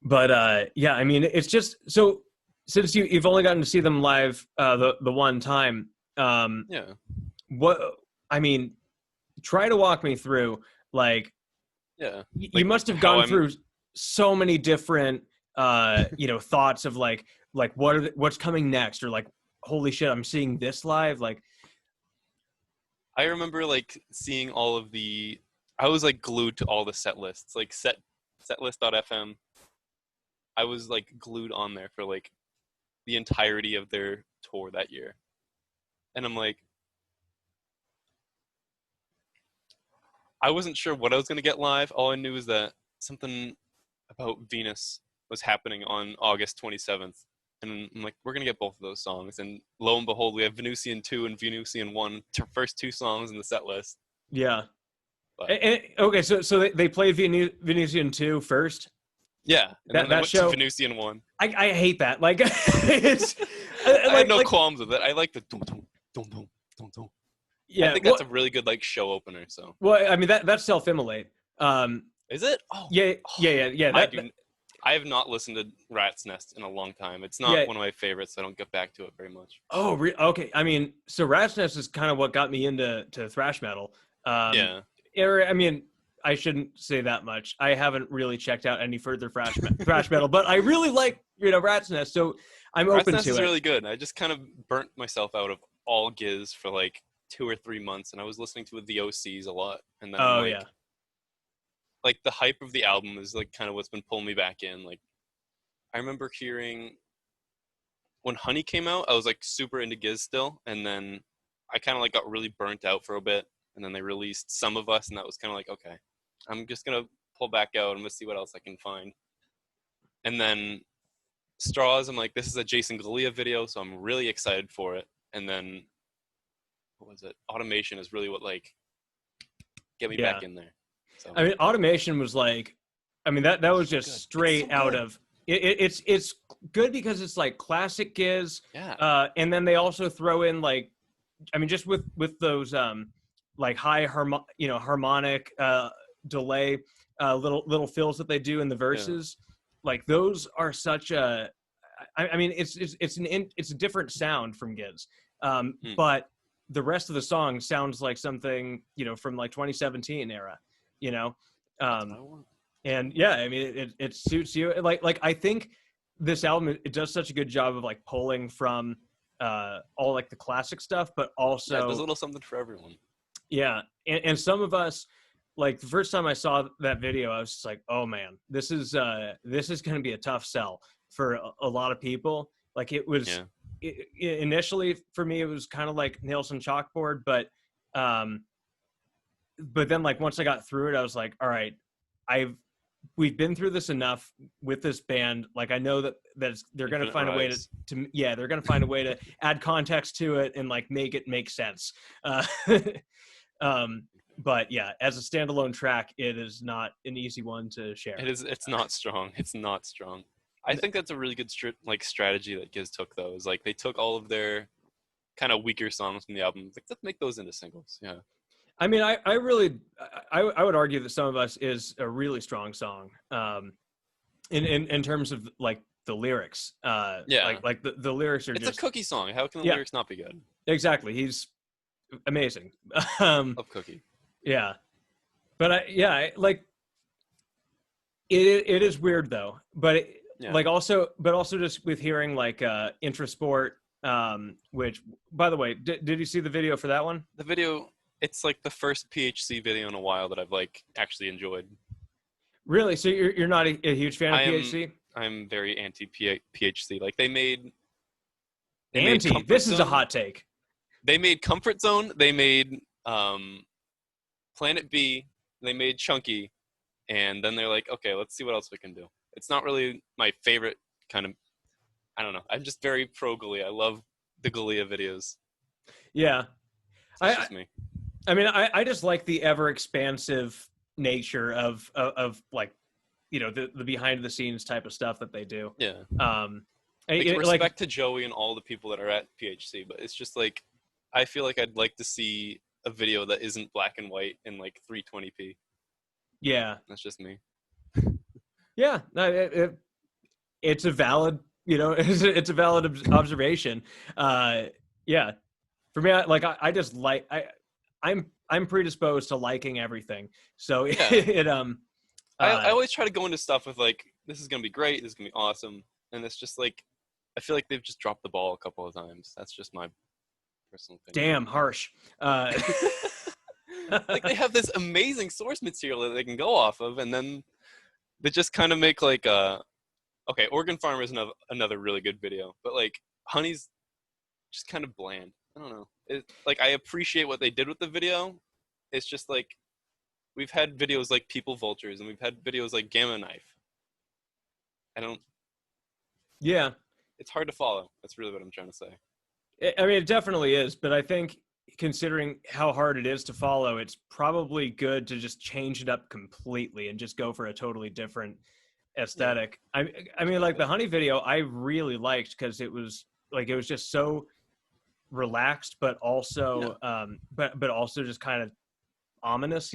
But yeah, I mean, it's just so, since you've only gotten to see them live the one time, what, I mean, try to walk me through, like, you must have gone through so many different you know, thoughts of like what's coming next, or like, holy shit, I'm seeing this live. Like, I remember like seeing all of the, I was like glued to all the set lists, like setlist.fm. I was like glued on there for like the entirety of their tour that year. And I'm like, I wasn't sure what I was going to get live. All I knew was that something about Venus was happening on August 27th. And I'm like, we're going to get both of those songs. And lo and behold, we have Venusian 2 and Venusian 1, first 2 songs in the set list. Yeah. Okay, so they played Venusian 2 first? Yeah. And that show, Venusian 1. I hate that. Like, it's... I had no qualms with it. I like the dum-dum, dum-dum, dum-dum. Yeah, I think that's a really good like show opener. So, well, I mean, that's self-immolate. Is it? Oh, yeah. I have not listened to Rat's Nest in a long time. It's not one of my favorites, so I don't get back to it very much. Oh, okay. I mean, so Rat's Nest is kind of what got me into thrash metal. I mean, I shouldn't say that much. I haven't really checked out any further thrash metal, but I really like, Rat's Nest, so I'm Rat's open Nest to is it. really good. I just kind of burnt myself out of all Giz for like 2 or 3 months, and I was listening to the OCs a lot, and then I'm Oh yeah, like the hype of the album is like kind of what's been pulling me back in. Like I remember hearing when Honey came out, I was like super into Giz still, and then I kind of like got really burnt out for a bit, and then they released Some of Us, and that was kind of like, okay, I'm just gonna pull back out and let's see what else I can find. And then Straws, I'm like, this is a Jason Galea video, so I'm really excited for it. And then what was it? Automation is really what like get me yeah. back in there. So I mean, Automation was like, I mean that was so just good. straight It's so out good. of it's good because it's like classic Giz, Yeah. and then they also throw in like, I mean, just with those like high harmonic delay little fills that they do in the Yeah. verses, like those are such a, I mean, it's a different sound from Giz, Hmm. but the rest of the song sounds like something, from like 2017 era, you know, That's what um, I want. and yeah, I mean, it suits you. Like I think this album, it does such a good job of like pulling from all like the classic stuff, but Yeah, there's a also little something for everyone. yeah, and some of us, like the first time I saw that video, I was just like, oh man, this is going to be a tough sell for a lot of people. Like it was Yeah. initially for me, it was kind of like nails on chalkboard, um, but then like once I got through it, I was like, all right, we've been through this enough with this band. Like I know that they're going to Infinite find a way Rise. to yeah, they're going to find a way to add context to it and like make it make sense. Uh, um, but yeah, as a standalone track, it is not an easy one to share. It is. It's not strong. It's not strong. I think that's a really good strategy that Giz took though. Is like they took all of their kind of weaker songs from the album. Like let's make those into singles. Yeah. I mean, I really, I would argue that Some of Us is a really strong song. In terms of like the lyrics, Yeah. like the lyrics are It's a just, Cookie song. How can the yeah, lyrics not be good? exactly. He's amazing. um, Love Cookie. yeah, but like it is weird though, but Yeah. like also just with hearing like Intrasport, which by the way, did you see the video for that one? The video. It's like the first PHC video in a while that I've like actually enjoyed. Really? So you're not a huge fan of PHC? I'm very anti PHC. Like they made Anti. Comfort This is a Zone. hot take. They made Comfort Zone. They made Planet B. They made Chunky, and then they're like, okay, let's see what else we can do. It's not really my favorite kind of. I don't know. I'm just very pro Galea. I love the Galea videos. Yeah. That's just me. I mean, I just like the ever expansive nature of like, the behind the scenes type of stuff that they do. Yeah. Like, Respect to Joey and all the people that are at PHC, but it's just like I feel like I'd like to see a video that isn't black and white in like 320p. yeah. That's just me. Yeah. No, it's a valid, it's a valid observation. Yeah. For me, I just like, I'm predisposed to liking everything. So Yeah. I always try to go into stuff with like, this is gonna be great, this is gonna be awesome, and it's just like, I feel like they've just dropped the ball a couple of times. That's just my personal opinion. damn harsh. Like they have this amazing source material that they can go off of, and then they just kind of make like okay, Organ Farmer is another really good video, but like Honey's just kind of bland. I don't know. Like I appreciate what they did with the video. It's just like we've had videos like People Vultures, and we've had videos like Gamma Knife. Yeah. It's hard to follow. That's really what I'm trying to say. I mean, it definitely is, but I think considering how hard it is to follow, it's probably good to just change it up completely and just go for a totally different aesthetic. Yeah. I mean, like the Honey video, I really liked because it was just so relaxed, but also, but also just kind of ominous,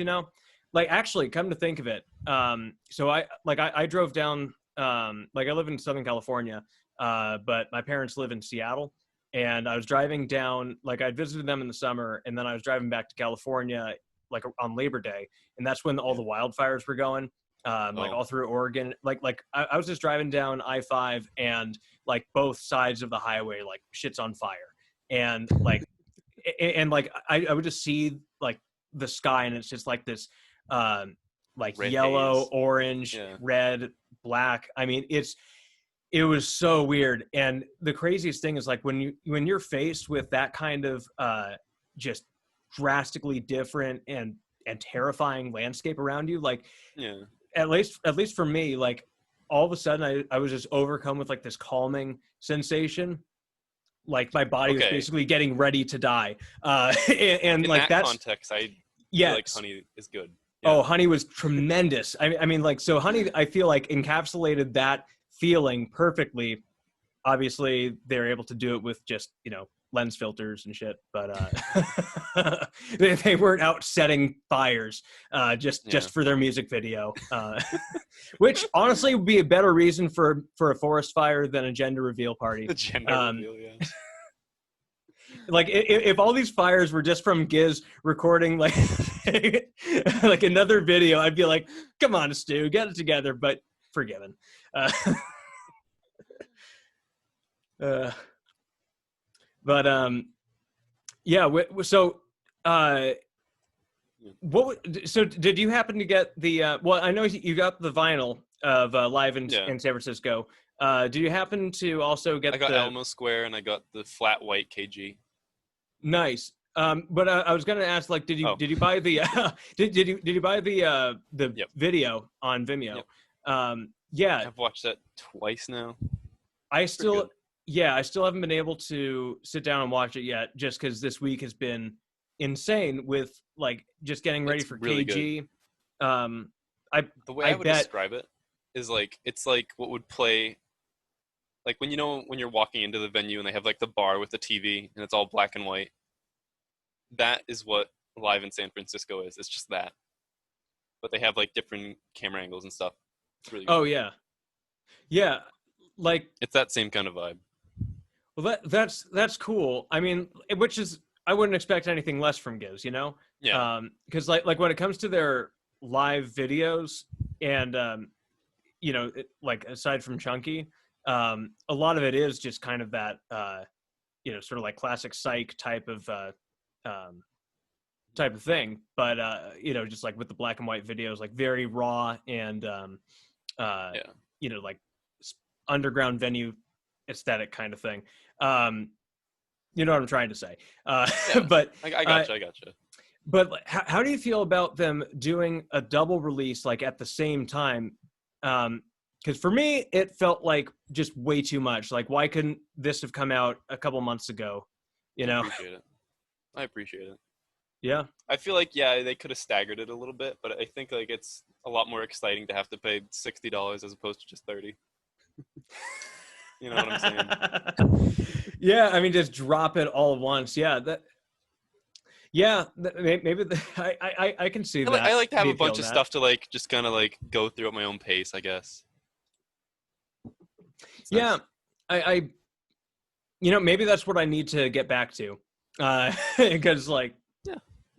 Like actually, come to think of it, so I drove down, like I live in Southern California, but my parents live in Seattle. And I was driving down, like I'd visited them in the summer, and then I was driving back to California like on Labor Day, and that's when all the wildfires were going. Like all through Oregon, like I was just driving down I-5 and like both sides of the highway, like shit's on fire. And like, like I would just see like the sky and it's just like this, like Red yellow, haze. orange, red, black. I mean, it was so weird. And the craziest thing is like when you're faced with that kind of, just drastically different and terrifying landscape around you, like, at least for me, like all of a sudden I was just overcome with like this calming sensation. Like my body was basically getting ready to die. And in like that context, I feel like Honey is good. Yeah. Oh, Honey was tremendous. I mean, like, so Honey, I feel like encapsulated that feeling perfectly. Obviously they're able to do it with just, lens filters and shit, but they weren't out setting fires just for their music video, which honestly would be a better reason for a forest fire than a gender reveal party. The gender reveal, yeah. Like if all these fires were just from Giz recording like like another video, I'd be like, come on, Stu, get it together, but forgiven. But yeah. So so did you happen to get the? Well, I know you got the vinyl of Live in San Francisco. Did you happen to also get? I got Alamo Square and I got the flat white KG. Nice. But I was gonna ask, like, did you buy the did you buy the video on Vimeo? Yep. Yeah. I've watched that twice now. I still haven't been able to sit down and watch it yet, just because this week has been insane with like just getting ready for really KG. Good. The way I would describe it is like it's like what would play like when you're walking into the venue and they have like the bar with the TV and it's all black and white. That is what Live in San Francisco is. It's just that, but they have like different camera angles and stuff. It's really good. Oh yeah, like it's that same kind of vibe. Well, that's cool. I mean, which is, I wouldn't expect anything less from Giz, Yeah. Because like when it comes to their live videos and like aside from Chunky, a lot of it is just kind of that sort of like classic psych type of thing. But just like with the black and white videos, like very raw and like underground venue aesthetic kind of thing. You know what I'm trying to say. But I gotcha. But how do you feel about them doing a double release like at the same time? Because for me, it felt like just way too much. Like, why couldn't this have come out a couple months ago? I appreciate it. Yeah. I feel like, they could have staggered it a little bit, but I think like it's a lot more exciting to have to pay $60 as opposed to just $30. You know what I'm saying? Yeah, I mean, just drop it all at once. Yeah, maybe I can see that. I like to have a bunch of stuff to like just kind of like go through at my own pace, I guess. Yeah, nice. I maybe that's what I need to get back to, because like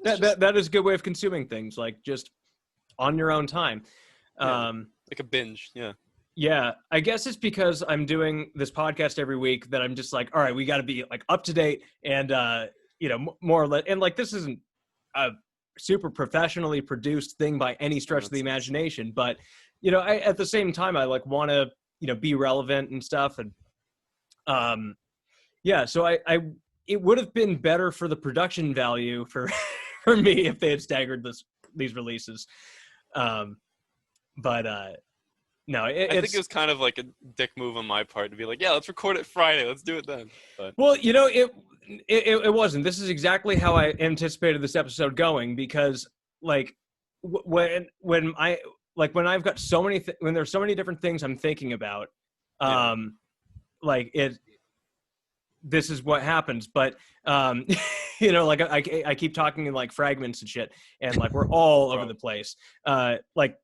that is a good way of consuming things, like just on your own time, like a binge. Yeah, I guess it's because I'm doing this podcast every week that I'm just like, all right, we got to be like up to date and more or less, and like this isn't a super professionally produced thing by any stretch of the imagination, but I at the same time I like want to be relevant and stuff, and so I it would have been better for the production value for me if they had staggered these releases, but no, I think it was kind of like a dick move on my part to be like, let's record it Friday, let's do it then. But well, it wasn't. This is exactly how I anticipated this episode going, because like when I've got so many when there's so many different things I'm thinking about, like this is what happens. But like I keep talking in like fragments and shit, and like we're all over the place. Like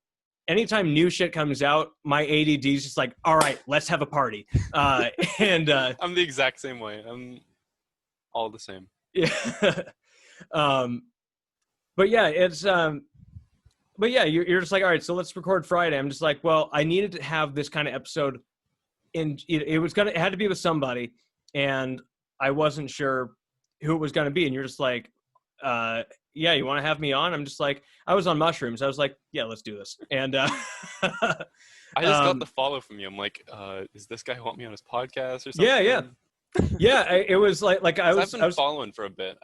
anytime new shit comes out, my ADD is just like, all right, let's have a party. And I'm the exact same way. I'm all the same. Yeah. but yeah, it's but yeah, you're just like, all right, so let's record Friday. I'm just like, well, I needed to have this kind of episode, and it had to be with somebody, and I wasn't sure who it was gonna be, and you're just like, yeah, you want to have me on? I'm just like, I was on mushrooms. I was like, yeah, let's do this, and I just got the follow from you. I'm like, is this guy want me on his podcast or yeah, something? yeah, yeah. It was like I 'Cause was I've been following for a bit.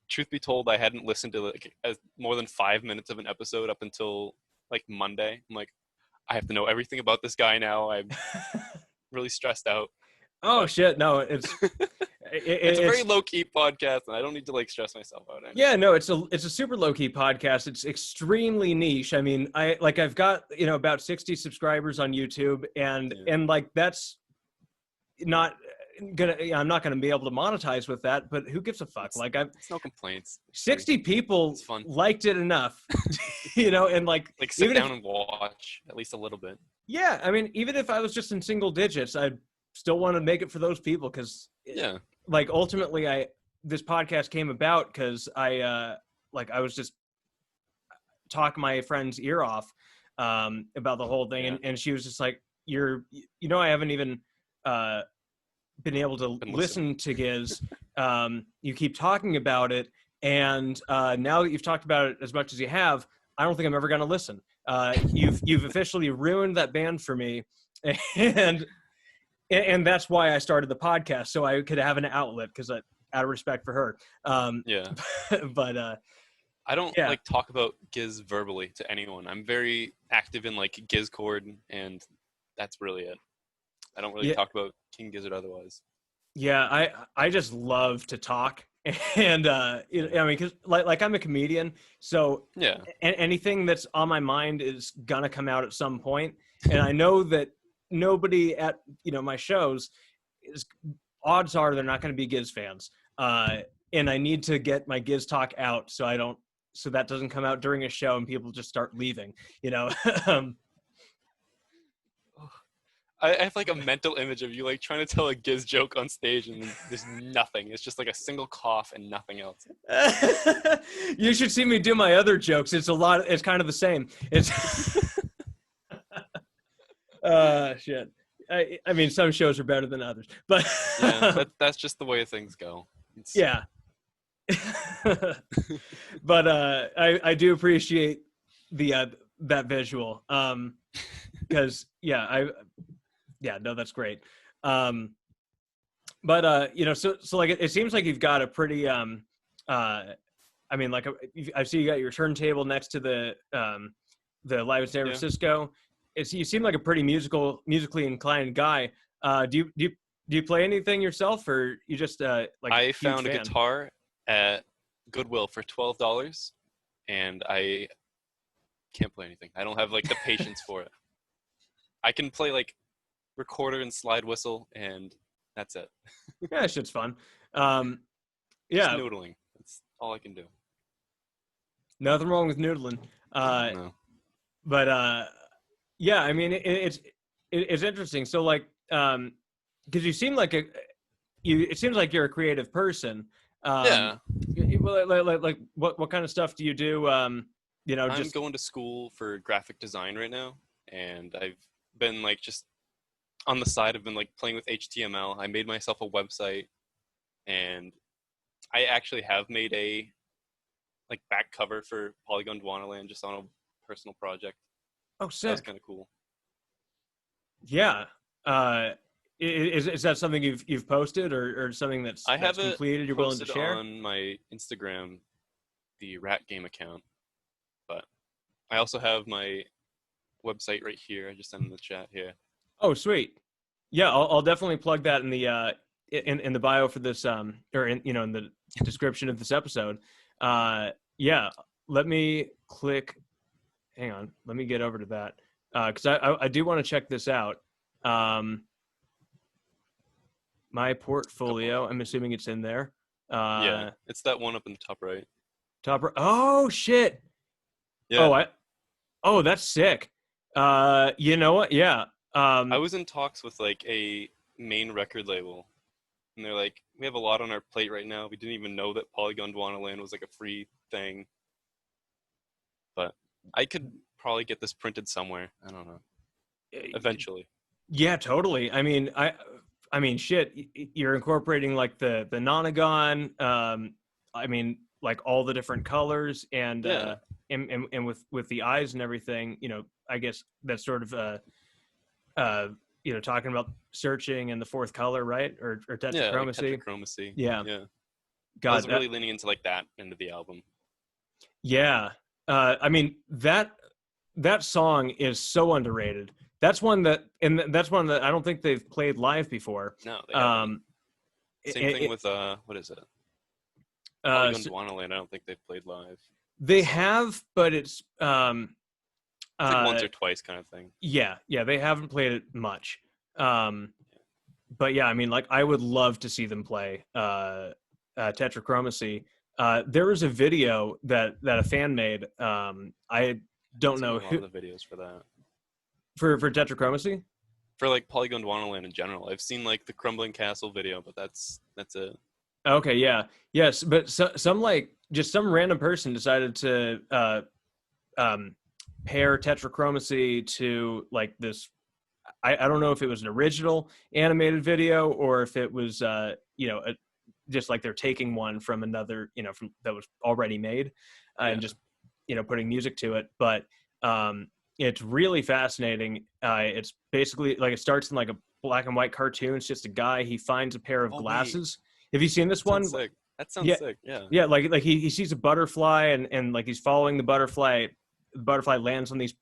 Truth be told, I hadn't listened to like more than 5 minutes of an episode up until like Monday. I'm like, I have to know everything about this guy now. I'm really stressed out. oh But shit, no, it's a very it's low key podcast, and I don't need to like stress myself out. yeah, no, it's a super low key podcast. It's extremely niche. I mean, I've got about 60 subscribers on YouTube, and Yeah. like that's not I'm not gonna be able to monetize with that. But who gives a fuck? It's no complaints. 60 people It's fun. liked it enough, and like Sit even down and watch at least a little bit. yeah, I mean, even if I was just in single digits, I'd still want to make it for those people because Yeah. like ultimately this podcast came about because I was just talking my friend's ear off about the whole thing, Yeah. and she was just like, I haven't even been able to listen to Giz. You keep talking about it, and now that you've talked about it as much as you have, I don't think I'm ever going to listen. You've officially ruined that band for me, and that's why I started the podcast, so I could have an outlet, because out of respect for her. Yeah. But I don't yeah. like talk about Giz verbally to anyone. I'm very active in like Gizcord, and that's really it. I don't really talk about King Gizzard otherwise. Yeah, I just love to talk, and I mean, because like I'm a comedian, so Yeah. Anything that's on my mind is gonna come out at some point, and I know that nobody at my shows odds are they're not going to be Giz fans, and I need to get my Giz talk out so that doesn't come out during a show and people just start leaving. I have like a mental image of you like trying to tell a Giz joke on stage, and there's nothing. It's just like a single cough and nothing else. You should see me do my other jokes. It's kind of the same. It's shit. I mean, some shows are better than others, but yeah, that's just the way things go. Yeah. But I do appreciate that visual, because no, that's great. But so like it seems like you've got a pretty I mean, like I see you got your turntable next to the Live in San Francisco. You seem like a pretty musically inclined guy. Do you play anything yourself, or you just like? I found a guitar at Goodwill for $12, and I can't play anything. I don't have like the patience for it. I can play like recorder and slide whistle, and that's it. Yeah, that shit's fun. Just noodling. That's all I can do. Nothing wrong with noodling. No. But yeah, I mean it's interesting. So like, because you seem like it seems like you're a creative person. Yeah. Like what kind of stuff do you do? I'm going to school for graphic design right now, and I've been like just on the side. I've been like playing with HTML. I made myself a website, and I actually have made a like back cover for Polygon Dwanaland just on a personal project. Oh, sick! That's kind of cool. Yeah. Is that something you've posted, or something that's completed? You're willing to share on my Instagram, the Rat Game account, but I also have my website right here. I just sent in the chat here. Oh, sweet. Yeah, I'll definitely plug that in the in the bio for this or in the description of this episode. Yeah, let me click. Hang on, let me get over to that because I do want to check this out. My portfolio. I'm assuming it's in there. Yeah, it's that one up in the top right. Oh shit. Yeah. Oh, that's sick. You know what? Yeah. I was in talks with like a main record label, and they're like, "We have a lot on our plate right now. We didn't even know that Polygon Dwanaland was like a free thing. I could probably get this printed somewhere. I don't know. Eventually. Yeah, totally. I mean, shit. You're incorporating like the nonagon. I mean, like all the different colors Yeah. and with the eyes and everything. I guess that's sort of uh, talking about searching and the fourth color, right? Or Yeah, like tetrachromacy. tetrachromacy. Yeah. Yeah. I God, was really leaning into like that end of the album. yeah. I mean that song is so underrated. That's one that I don't think they've played live before. No, they haven't. Um, Same thing with what is it? Polygon so Dwanaland. I don't think they've played live. they So have, but it's like once or twice kind of thing. yeah, they haven't played it much. Um, but yeah, I mean, like I would love to see them play Tetrachromacy. There was a video that a fan made. I don't Seen a know lot who of the videos for that. for Tetrachromacy. For like Polygon Dwanaland in general, I've seen like the Crumbling Castle video, but that's it. Okay, yeah, yes, but some like just some random person decided to um, pair Tetrachromacy to like this. I don't know if it was an original animated video or if it was just like they're taking one from another from that was already made and just putting music to it. But it's really fascinating. It's basically like it starts in like a black and white cartoon. It's just a guy. He finds a pair of Oh wait, glasses. Have you seen this that one? sounds sick. That sounds Yeah, sick. Yeah. yeah. Like he sees a butterfly and like he's following the butterfly. The butterfly lands on these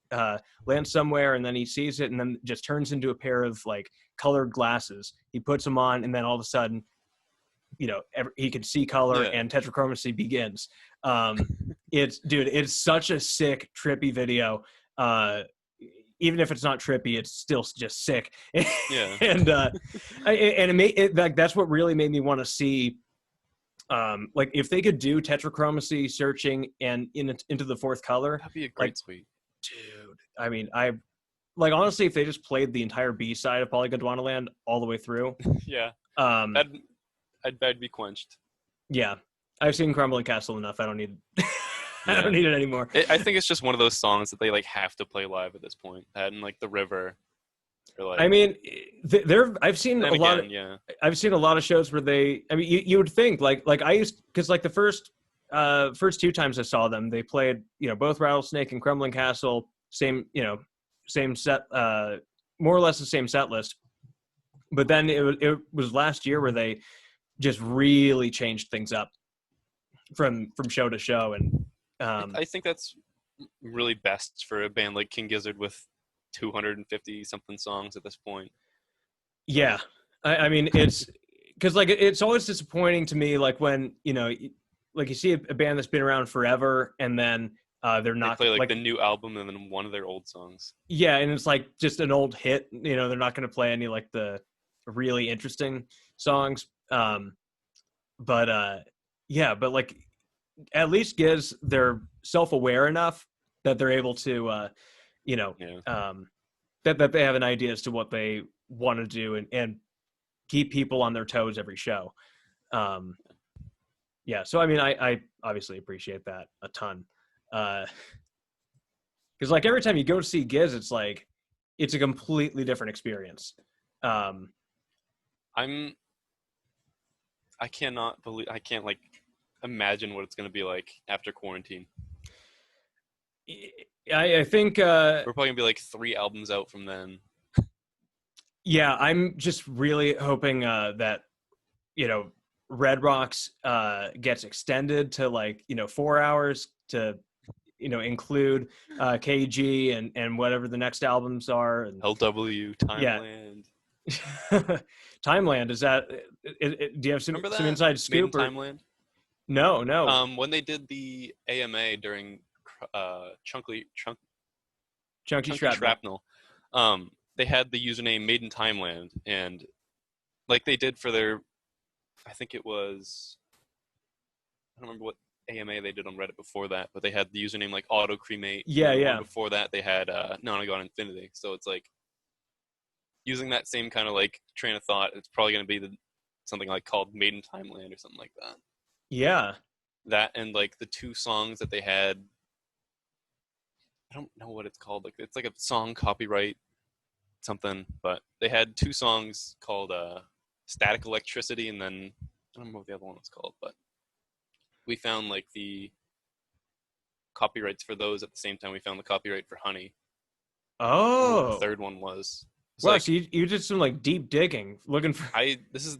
lands somewhere, and then he sees it, and then just turns into a pair of like colored glasses. He puts them on, and then all of a sudden, he can see color, Yeah. and tetrachromacy begins. It's such a sick, trippy video. Even if it's not trippy, it's still just sick. Yeah. and like that's what really made me want to see. Like if they could do tetrachromacy searching and into the fourth color, That'd be a like, great suite. dude. I mean, I like honestly, if they just played the entire B side of Polygon Dwanaland all the way through, Yeah. um, I'd be quenched. yeah, I've seen Crumbling Castle enough. I don't need, I don't Yeah. need it anymore. I think it's just one of those songs that they like have to play live at this point. That and like the river. Or, like, I mean, I've seen then a lot again, of, yeah. I've seen a lot of shows where they. I mean, you would think like I used because like the first two times I saw them, they played both Rattlesnake and Crumbling Castle, same same set, more or less the same set list. But then it was last year where they just really changed things up from show to show, and I think that's really best for a band like King Gizzard with 250 something songs at this point. yeah, I mean it's because like it's always disappointing to me like when like you see a band that's been around forever and then they're They not play like like the new album and then one of their old songs. yeah, and it's like just an old hit. They're not going to play any like the really interesting songs. But yeah, but like at least Giz they're self-aware enough that they're able to Yeah. that they have an idea as to what they want to do and keep people on their toes every show. Yeah, so I mean I obviously appreciate that a ton. Because like every time you go to see Giz, it's a completely different experience. I cannot believe I can't like imagine what it's gonna be like after quarantine. I think We're probably gonna be like 3 albums out from then. yeah, I'm just really hoping that Red Rocks gets extended to like 4 hours to include KG and whatever the next albums are. And, LW, Timeland. yeah. Timeland, is that do you have some Remember that? inside Made in scoop or Timeland? no When they did the AMA during Chunky Shrapnel. Shrapnel, they had the username Made in Timeland, and like they did for their, I think it was, I don't remember what AMA they did on Reddit before that, but they had the username like Auto Cremate. Yeah. Before that, they had Nonagon Infinity. So it's like using that same kind of like train of thought. It's probably going to be something like called Made in Timeland or something like that. Yeah. That and like the 2 songs that they had I don't know what it's called. Like it's like a song copyright something, but they had 2 songs called Static Electricity, and then I don't remember what the other one was called, but we found like the copyrights for those at the same time we found the copyright for Honey. I don't know what the Oh, third one was. It's wow. like So you did some like deep digging looking for. this is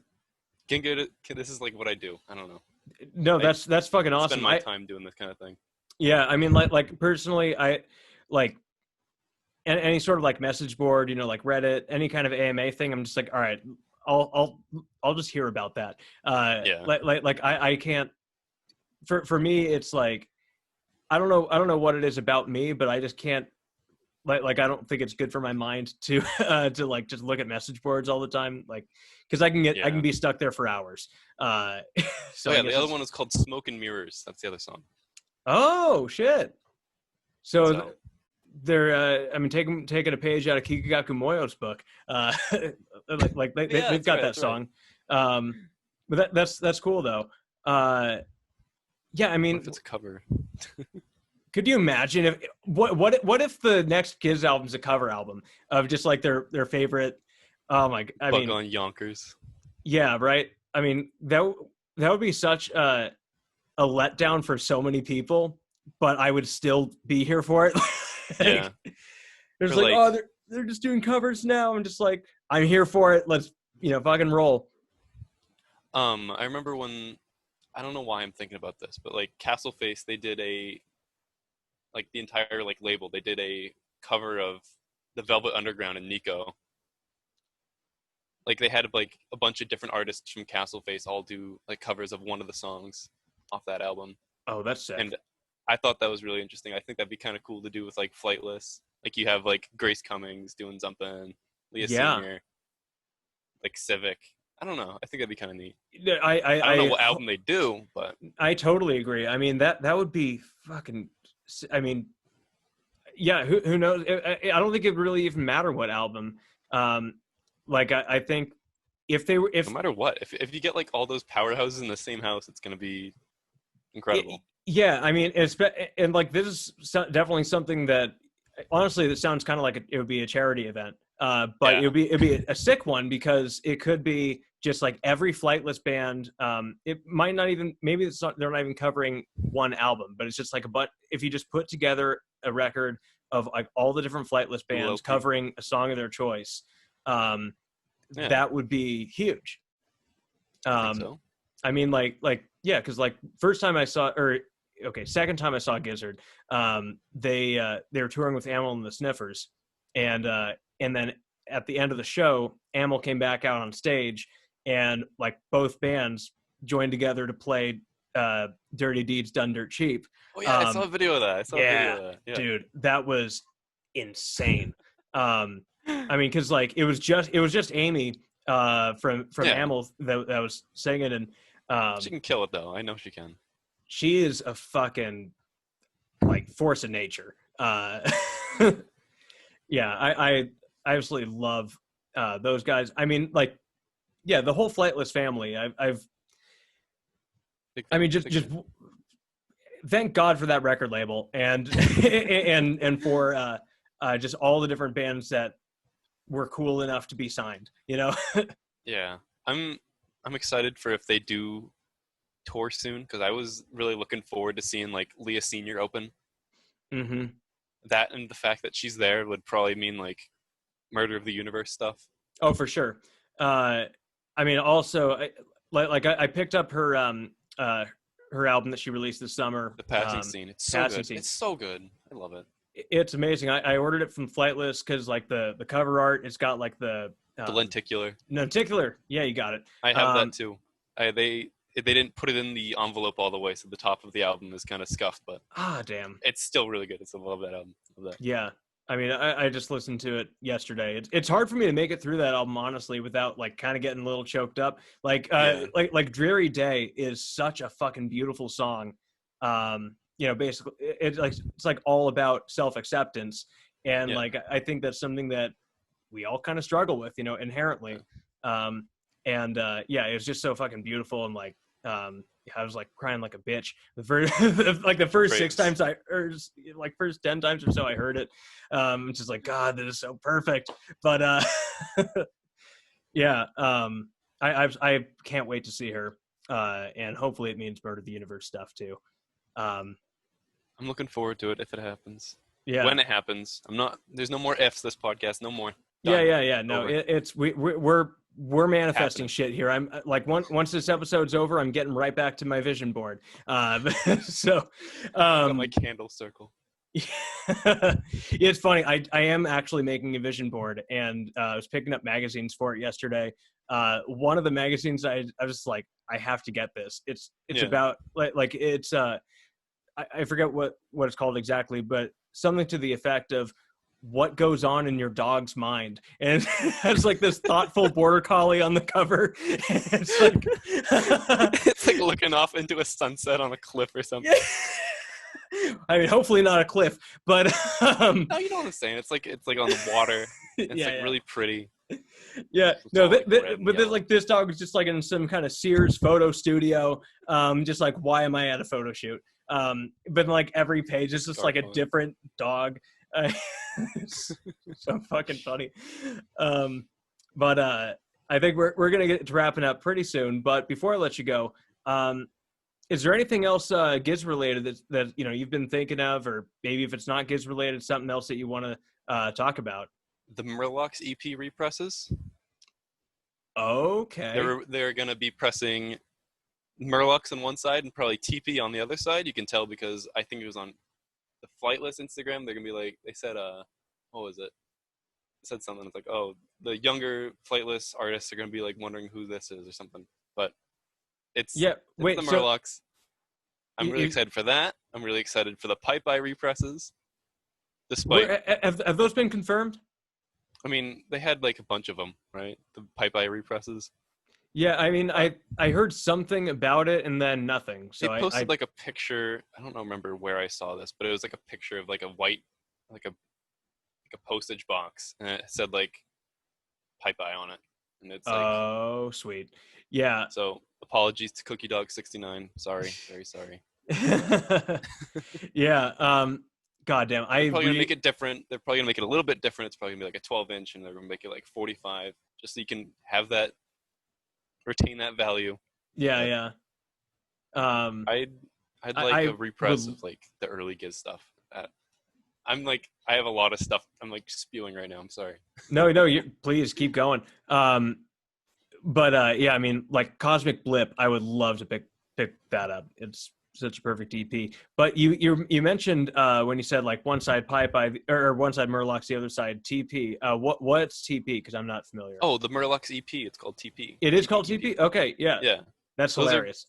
getting good at, this is like what I do. I don't know. No, I that's fucking spend awesome. my time doing this kind of thing. Yeah, I mean, like personally, I like any sort of like message board, like Reddit, any kind of AMA thing. I'm just like, all right, I'll just hear about that. Yeah. Like I can't. For me, it's like I don't know what it is about me, but I just can't. Like I don't think it's good for my mind to to like just look at message boards all the time, like because I can Yeah. be stuck there for hours. So Oh I yeah, guess the other it's one is called Smoke and Mirrors. That's the other song. oh shit. So So they're I mean taking a page out of Kikagaku Moyo's book. Like yeah, they've that's got right. that That's right. song. But that's cool though. Yeah, I What mean, if it's a cover? could you imagine if what if the next Kids album's a cover album of just like their favorite? Oh my, I Bug mean, on Yonkers. yeah, right. I mean that would be such a letdown for so many people, but I would still be here for it. Yeah. Like, there's Or like, like oh, they're just doing covers now. I'm just like, I'm here for it. Let's fucking roll. I remember when, I don't know why I'm thinking about this, but like Castle Face, they did like the entire like label, they did a cover of the Velvet Underground and Nico. Like they had like a bunch of different artists from Castle Face all do like covers of one of the songs off that album. Oh, that's sick. And I thought that was really interesting. I think that'd be kind of cool to do with like Flightless. Like you have like Grace Cummings doing something, Leah Yeah, Senior, like Civic. I don't know. I think that'd be kind of neat. I I don't know I what album they do, but I totally agree. I mean that would be fucking. I mean, yeah. Who knows? I don't think it really even matter what album. Um, like I think if they were no if matter what, if you get like all those powerhouses in the same house, it's gonna be incredible. yeah, I mean, and like this is definitely something that honestly that sounds kind of like it would be a charity event. But Yeah, it'd be a sick one because it could be just like every Flightless band. It might not even maybe they're not even covering one album, but it's just like if you just put together a record of like all the different Flightless dual bands LP. covering a song of their choice, Yeah, that would be huge. I think Um, so. I mean, yeah, because like first time I saw, or okay, second time I saw Gizzard, they were touring with Amel and the Sniffers, and then at the end of the show, Amel came back out on stage, and like both bands joined together to play "Dirty Deeds Done Dirt Cheap." Oh yeah, I saw a video of that. I saw a video Yeah, of that. Yeah. dude, that was insane. I mean, because like it was just Amy from Yeah, Amel that was singing, and she can kill it though. I know she can. she is a fucking like force of nature. Yeah, I absolutely love those guys. I mean, like, yeah, the whole Flightless family. Big I fan. mean, Big just fan. thank God for that record label and and for just all the different bands that were cool enough to be signed. Yeah, I'm excited for if they do tour soon because I was really looking forward to seeing like Leah Senior open. Mm-hmm. That and the fact that she's there would probably mean like Murder of the Universe stuff. Oh, for sure. I mean, also, I picked up her album that she released this summer. The passing scene, it's so Passing good. Scene. It's so good. I love it. It's amazing. I ordered it from Flightless because like the cover art, it's got like the The lenticular. lenticular. Yeah, you got it. I have that too. They didn't put it in the envelope all the way, so the top of the album is kind of scuffed, but Damn. it's still really good. I love that album. Love that. Yeah. I mean, I just listened to it yesterday. It's hard for me to make it through that album honestly without like kind of getting a little choked up. Like Yeah. like Dreary Day is such a fucking beautiful song. Basically it's like all about self-acceptance, and Yeah. like I think that's something that we all kind of struggle with, inherently. Yeah, it's just so fucking beautiful, and like I was like crying like a bitch. The first, like the first 6 times like first 10 times or so I heard it. Just like, God, this is so perfect. But yeah, I can't wait to see her. And hopefully it means Murder the Universe stuff too. I'm looking forward to it if it happens. Yeah. When it happens. There's no more ifs this podcast, no more. Done. Yeah. Yeah. No, we're manifesting shit here. I'm like, once this episode's over, I'm getting right back to my vision board. So, got my candle circle. It's funny. I am actually making a vision board, and I was picking up magazines for it yesterday. One of the magazines, I was like, I have to get this. It's about like it's I forget what it's called exactly, but something to the effect of what goes on in your dog's mind, and it has like this thoughtful border collie on the cover. It's like it's like looking off into a sunset on a cliff or something. I mean, hopefully not a cliff, but no, you know what I'm saying. It's like on the water. It's really pretty. Yeah, no, like this dog was just like in some kind of Sears photo studio. Just like, why am I at a photo shoot? But like every page is just like a different dog. It's so fucking funny. But I think we're gonna get to wrapping up pretty soon. But before I let you go, is there anything else Giz related that you've been thinking of, or maybe if it's not Giz related, something else that you want to talk about? The Murlocs EP represses. Okay. They're gonna be pressing Murlocs on one side and probably TP on the other side. You can tell because I think it was on the Flightless Instagram. They're gonna be like, they said what was it? It said something. It's like, oh, the younger Flightless artists are gonna be like wondering who this is or something. But it's the Murlocs. I'm really excited for that. I'm really excited for the Pipe Eye represses. Despite have those been confirmed? I mean, they had like a bunch of them, right? The Pipe Eye represses. Yeah, I mean, I heard something about it and then nothing. So they posted like a picture. I don't remember where I saw this, but it was like a picture of like a white, like a postage box, and it said like Pipe Eye on it, and it's like, oh, sweet, yeah. So apologies to Cookie Dog 69. Sorry, very sorry. Yeah. God damn. They're probably gonna make it different. They're probably gonna make it a little bit different. It's probably gonna be like a 12-inch, and they're gonna make it like 45, just so you can have that, retain that value. Yeah, yeah. I'd like a repress of like the early Giz stuff. I'm like, I have a lot of stuff. I'm like spewing right now. I'm sorry. No, you please keep going. But yeah, I mean, like Cosmic Blip, I would love to pick that up. It's such a perfect EP. But you mentioned when you said like one side Pipe Eye or one side Murlocs, the other side TP. What's TP? Because I'm not familiar. Oh, the Murlocs EP. It's called TP. It is called TP. Okay, yeah. That's hilarious.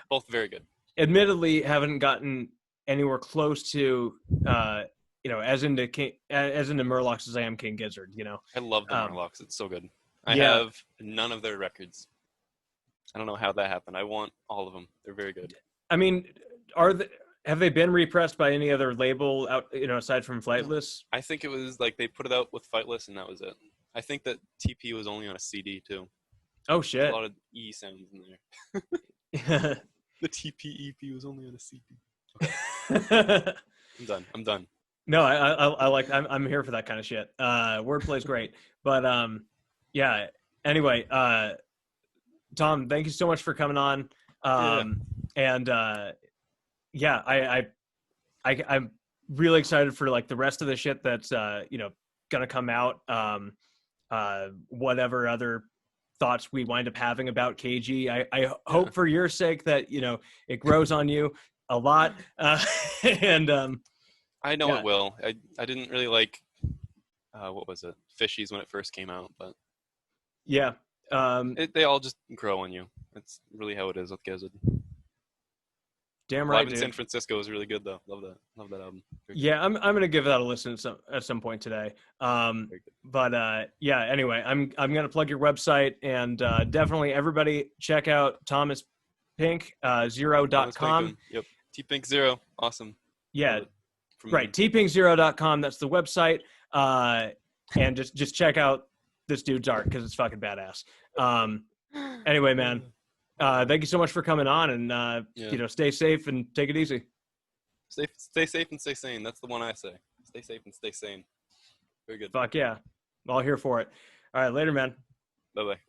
Both very good. Admittedly, haven't gotten anywhere close to as into Murlocs as I am King Gizzard. I love the Murlocs. It's so good. I have none of their records. I don't know how that happened. I want all of them. They're very good. I mean, have they been repressed by any other label out, aside from Flightless? I think it was like they put it out with Flightless and that was it. I think that TP was only on a CD too. Oh shit! There's a lot of E sounds in there. The TP EP was only on a CD. Okay. I'm done. No, I like. I'm here for that kind of shit. Wordplay's great, but yeah. Anyway, Tom, thank you so much for coming on. And I'm really excited for like the rest of the shit that's gonna come out. Whatever other thoughts we wind up having about KG, I hope for your sake that it grows on you a lot. And I know it will. I didn't really like what was it, Fishies when it first came out, but yeah. They all just grow on you. That's really how it is with Gizzard. Damn right, Live in San Francisco was really good though. Love that album. Yeah, I'm gonna give that a listen at some point today. But yeah. Anyway, I'm gonna plug your website and definitely everybody check out ThomasPink0.com. Yep, TPink0, awesome. Yeah, right. TPink0.com. That's the website. And just check out this dude's art because it's fucking badass. Anyway, man, Thank you so much for coming on, and Yeah. stay safe and take it easy. Stay safe and stay sane. That's the one I say. Stay safe and stay sane. Very good. Fuck yeah. All here for it. All right, later, man. Bye bye.